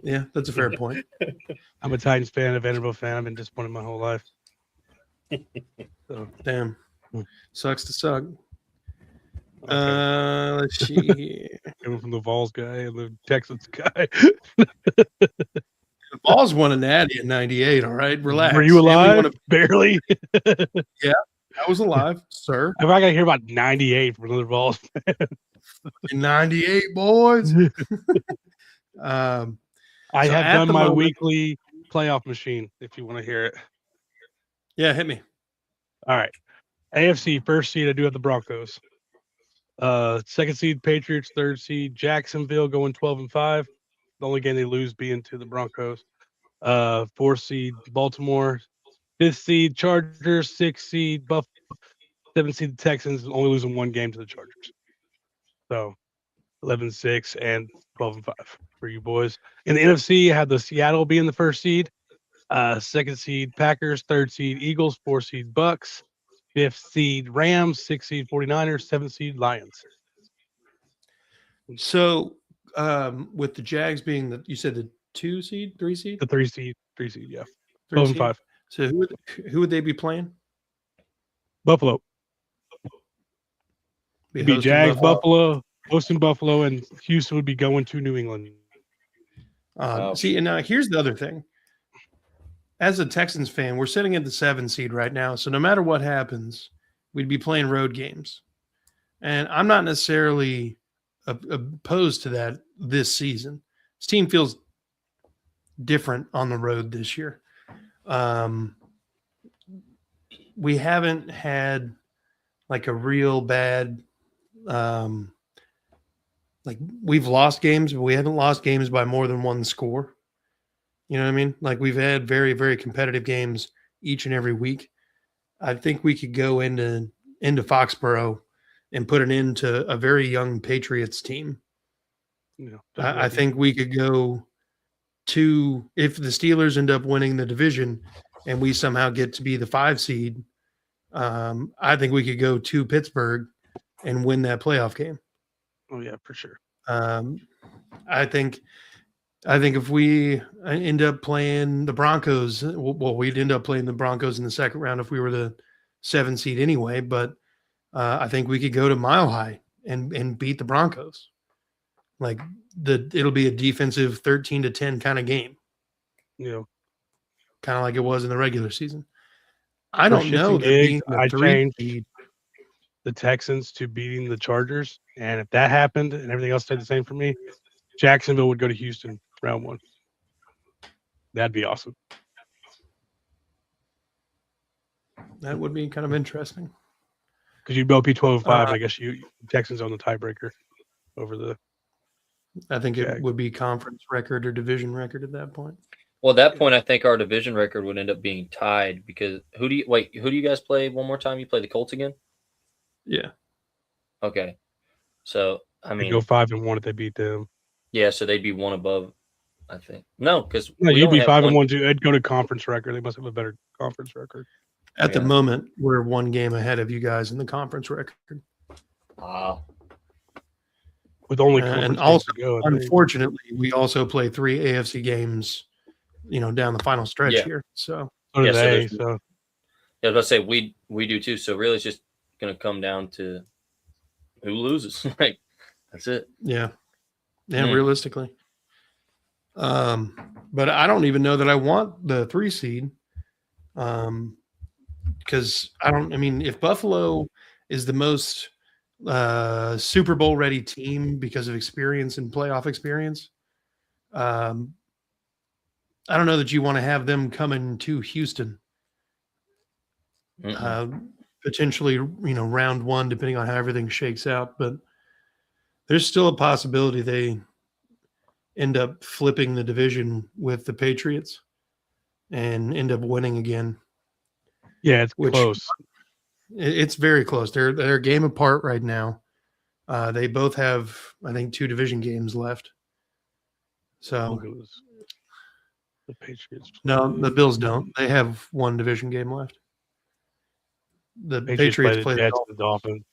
Yeah, that's a fair point. I'm a Titans fan, a Vanderbilt fan. I've been disappointed my whole life. So, Damn, sucks to suck. Okay. Let's see here. Coming from the Vols guy and the Texans guy. The Vols won a natty in '98. All right, relax. Were you alive? Barely. Yeah, I was alive, sir. I'm not gonna hear about '98 from another Vols fan. In '98, boys. I have done my weekly playoff machine. If you want to hear it. Yeah, hit me. All right. AFC first seed. I do have the Broncos. Second seed Patriots. Third seed Jacksonville going 12-5. The only game they lose being to the Broncos. Fourth seed Baltimore. Fifth seed Chargers. Sixth seed Buffalo. Seventh seed Texans. Only losing 1 game to the Chargers. So 11-6 and 12-5 for you boys. In the NFC, I have the Seattle being the first seed. Second seed Packers. Third seed Eagles. Fourth seed Bucks. Fifth seed Rams. Sixth seed 49ers. Seventh seed Lions. So with the Jags being you said the 2 seed, 3 seed? The 3 seed, yeah. 12-5. So who would they be playing? Buffalo. Be Jags, Buffalo, hosting Buffalo, and Houston would be going to New England. See, and now here's the other thing. As a Texans fan, we're sitting at the 7 seed right now. So no matter what happens, we'd be playing road games. And I'm not necessarily opposed to that this season. This team feels different on the road this year. We haven't had like a real bad we've lost games, but we haven't lost games by more than 1 score. You know what I mean? Like we've had very, very competitive games each and every week. I think we could go into Foxborough and put an end to a very young Patriots team. Yeah, I think we could go to, if the Steelers end up winning the division and we somehow get to be the 5 seed, I think we could go to Pittsburgh and win that playoff game. Oh, yeah, for sure. I think I think if we end up playing the Broncos, well, we'd end up playing the Broncos in the second round if we were the 7 seed anyway. But I think we could go to Mile High and beat the Broncos. Like it'll be a defensive 13-10 kind of game, You know, kind of like it was in the regular season. I for don't shits know and that gigs, being the I 3 changed seed. the Texans to beating the Chargers, and if that happened and everything else stayed the same for me, Jacksonville would go to Houston round 1. That'd be awesome. That would be kind of interesting. Because you'd both be 12-5, and I guess you Texans on the tiebreaker over the. I think it Jags. would be conference record or division record at that point. Well, at that point, I think our division record would end up being tied because who do you guys play one more time? You play the Colts again? Yeah. Okay. So, I They mean, go 5-1 if they beat them. yeah, so they'd be one above, I think. No, because No, you'd be 5-1 too. It'd go to conference record. They must have a better conference record. At the Yeah. moment, we're 1 game ahead of you guys in the conference record. Wow. With only And conference games also, to go. I think. unfortunately, we also play 3 AFC games, down the final stretch Yeah. here. So So do Yeah, so they. there's- So Yeah, I was about to say we do too. So really, it's just going to come down to who loses. Like that's it. yeah, Mm. realistically. But I don't even know that I want the 3 seed. Because if Buffalo is the most Super Bowl ready team because of experience and playoff experience, I don't know that you want to have them coming to Houston. Potentially, round 1, depending on how everything shakes out. But there's still a possibility they end up flipping the division with the Patriots and end up winning again. yeah, it's Which- close. It's very close. They're a game apart right now. They both have, I think, 2 division games left. So Look at this. The Patriots. no, the Bills don't. They have 1 division game left. The Patriots play Patriots the play the Jets Dolphins. and the Dolphins.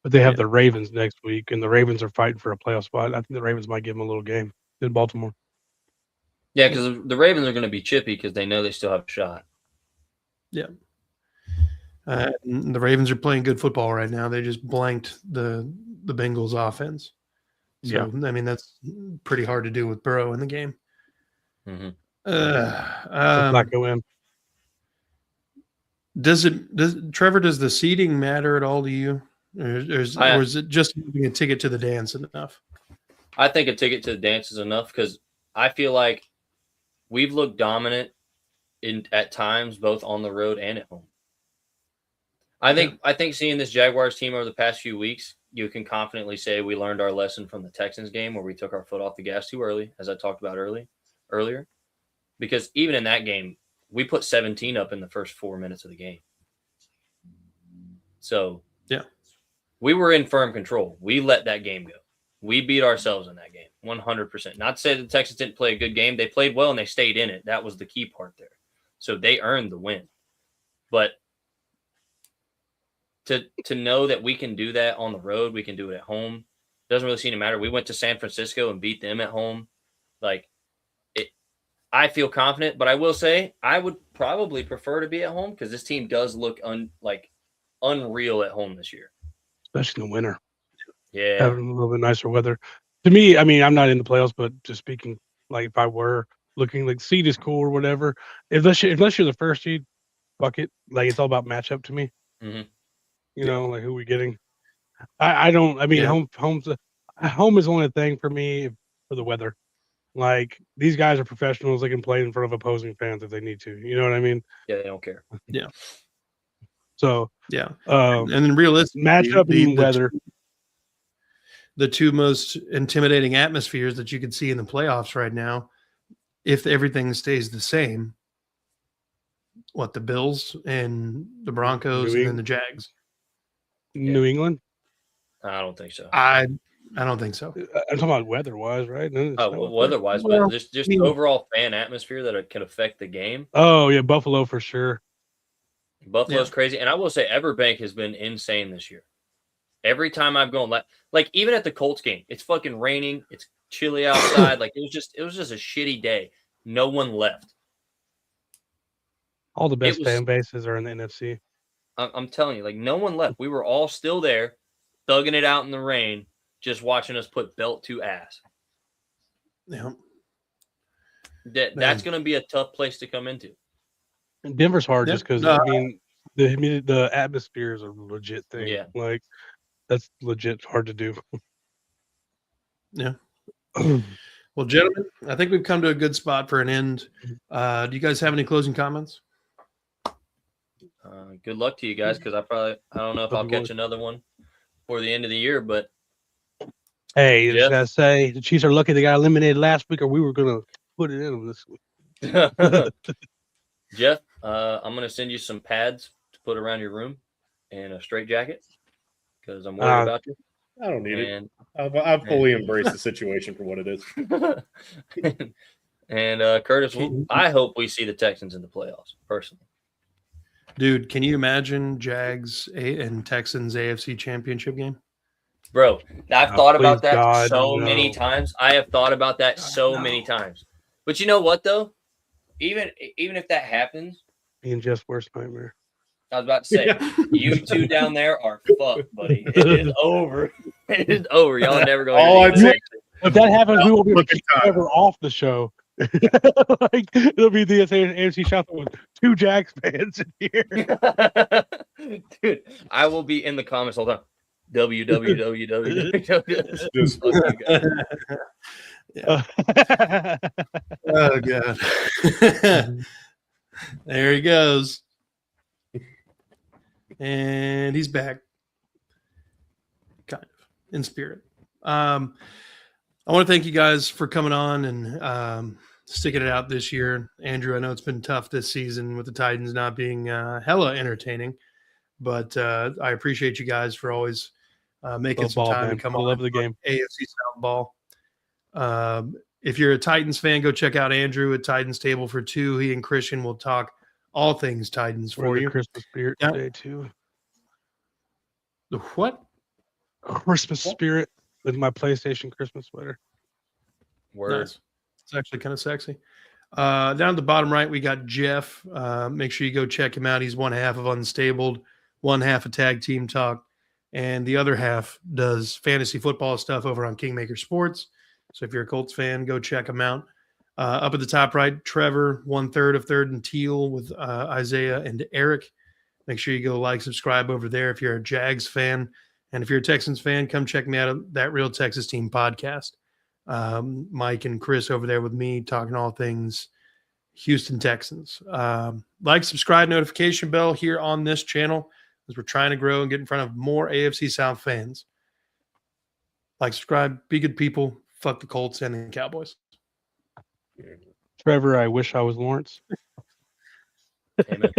But they have Yeah. the Ravens next week, and the Ravens are fighting for a playoff spot. I think the Ravens might give them a little game in Baltimore. Yeah, because the Ravens are going to be chippy because they know they still have a shot. The Ravens are playing good football right now. They just blanked the Bengals offense. So, that's pretty hard to do with Burrow in the game. Mm-hmm. Flacco in. Does the seeding matter at all to you? Or is it just moving a ticket to the dance enough? I think a ticket to the dance is enough because I feel like we've looked dominant at times, both on the road and at home. I think seeing this Jaguars team over the past few weeks, you can confidently say we learned our lesson from the Texans game where we took our foot off the gas too early, as I talked about earlier. Because even in that game, we put 17 up in the first 4 minutes of the game. So yeah, we were in firm control. We let that game go. We beat ourselves in that game, 100%. Not to say that the Texans didn't play a good game. They played well and they stayed in it. That was the key part there. So they earned the win. But to know that we can do that on the road, we can do it at home, doesn't really seem to matter. We went to San Francisco and beat them at home. I feel confident, but I will say I would probably prefer to be at home because this team does look unreal at home this year. Especially in the winter. Yeah. Having a little bit nicer weather. To me, I'm not in the playoffs, but just speaking, like if I were looking, like seed is cool or whatever. Unless you're the first seed, fuck it. Like it's all about matchup to me. Mm-hmm. You know, like who we getting. I don't. Home is only a thing for me for the weather. Like these guys are professionals; they can play in front of opposing fans if they need to. You know what I mean? Yeah, they don't care. Yeah. So yeah, and then realistically, matchup and weather. The 2 most intimidating atmospheres that you could see in the playoffs right now, if everything stays the same, the Bills and the Broncos and then the Jags. New England? I don't think so. I don't think so. I'm talking about weather-wise, right? Weather-wise, but just overall fan atmosphere that can affect the game. Oh, yeah, Buffalo for sure. Buffalo's crazy. And I will say Everbank has been insane this year. Every time I've gone, like even at the Colts game, it's fucking raining. It's chilly outside. Like it was just a shitty day. No one left. All the best was- fan bases are in the NFC. I'm telling you, like no one left. We were all still there, thugging it out in the rain, just watching us put belt to ass. Yeah. That's going to be a tough place to come into. And Denver's hard Yep. just because No, I mean the atmosphere is a legit thing. Yeah. Like that's legit hard to do. Yeah. Well, gentlemen, I think we've come to a good spot for an end. Do you guys have any closing comments? Good luck to you guys, because I don't know if I'll catch another one before the end of the year, but Hey, Jeff? just gotta say the Chiefs are lucky they got eliminated last week, or we were gonna put it in them this week. Jeff, I'm gonna send you some pads to put around your room and a straight jacket because I'm worried about you. I don't need it. And I've fully embraced the situation for what it is. and Curtis, I hope we see the Texans in the playoffs. Personally, Dude, can you imagine Jags and Texans AFC championship game? bro, I've Oh, thought about please, that God, so no. many times. I have thought about that so many times. But you know what though? Even if that happens, Me and Jeff's worst nightmare. I was about to say, you two down there are fucked, buddy. It is over. It is over. Y'all are never going All to I'd say, If that happens, we will be able Look to at keep Trevor off the show. Like it'll be the AFC South with 2 Jags fans in here. Dude, I will be in the comments all the time. www. Just- Fuck you guys. Oh, God. There he goes. And he's back. Kind of in spirit. I want to thank you guys for coming on and sticking it out this year. Andrew, I know it's been tough this season with the Titans not being hella entertaining, but I appreciate you guys for always making some time to come I on. love the game. AFC South ball. If you're a Titans fan, go check out Andrew at Titans Table for Two. He and Christian will talk all things Titans We're for in you. the Christmas spirit Yep. today too. The what? Christmas spirit with my PlayStation Christmas sweater. Word. Nice. It's actually kind of sexy. Down at the bottom right, we got Jeff. Make sure you go check him out. He's one half of Unstabled, one half of Tag Team Talk, and the other half does fantasy football stuff over on Kingmaker Sports. So if you're a Colts fan, go check him out. Up at the top right, Trevor, 1/3 of Third and Teal with Isaiah and Eric. Make sure you go like, subscribe over there if you're a Jags fan. And if you're a Texans fan, come check me out at That Real Texas Team podcast. Mike and Chris over there with me talking all things Houston Texans. Like, subscribe, notification bell here on this channel as we're trying to grow and get in front of more AFC South fans. Like, subscribe, be good people, fuck the Colts and the Cowboys. Trevor, I wish I was Lawrence. Amen.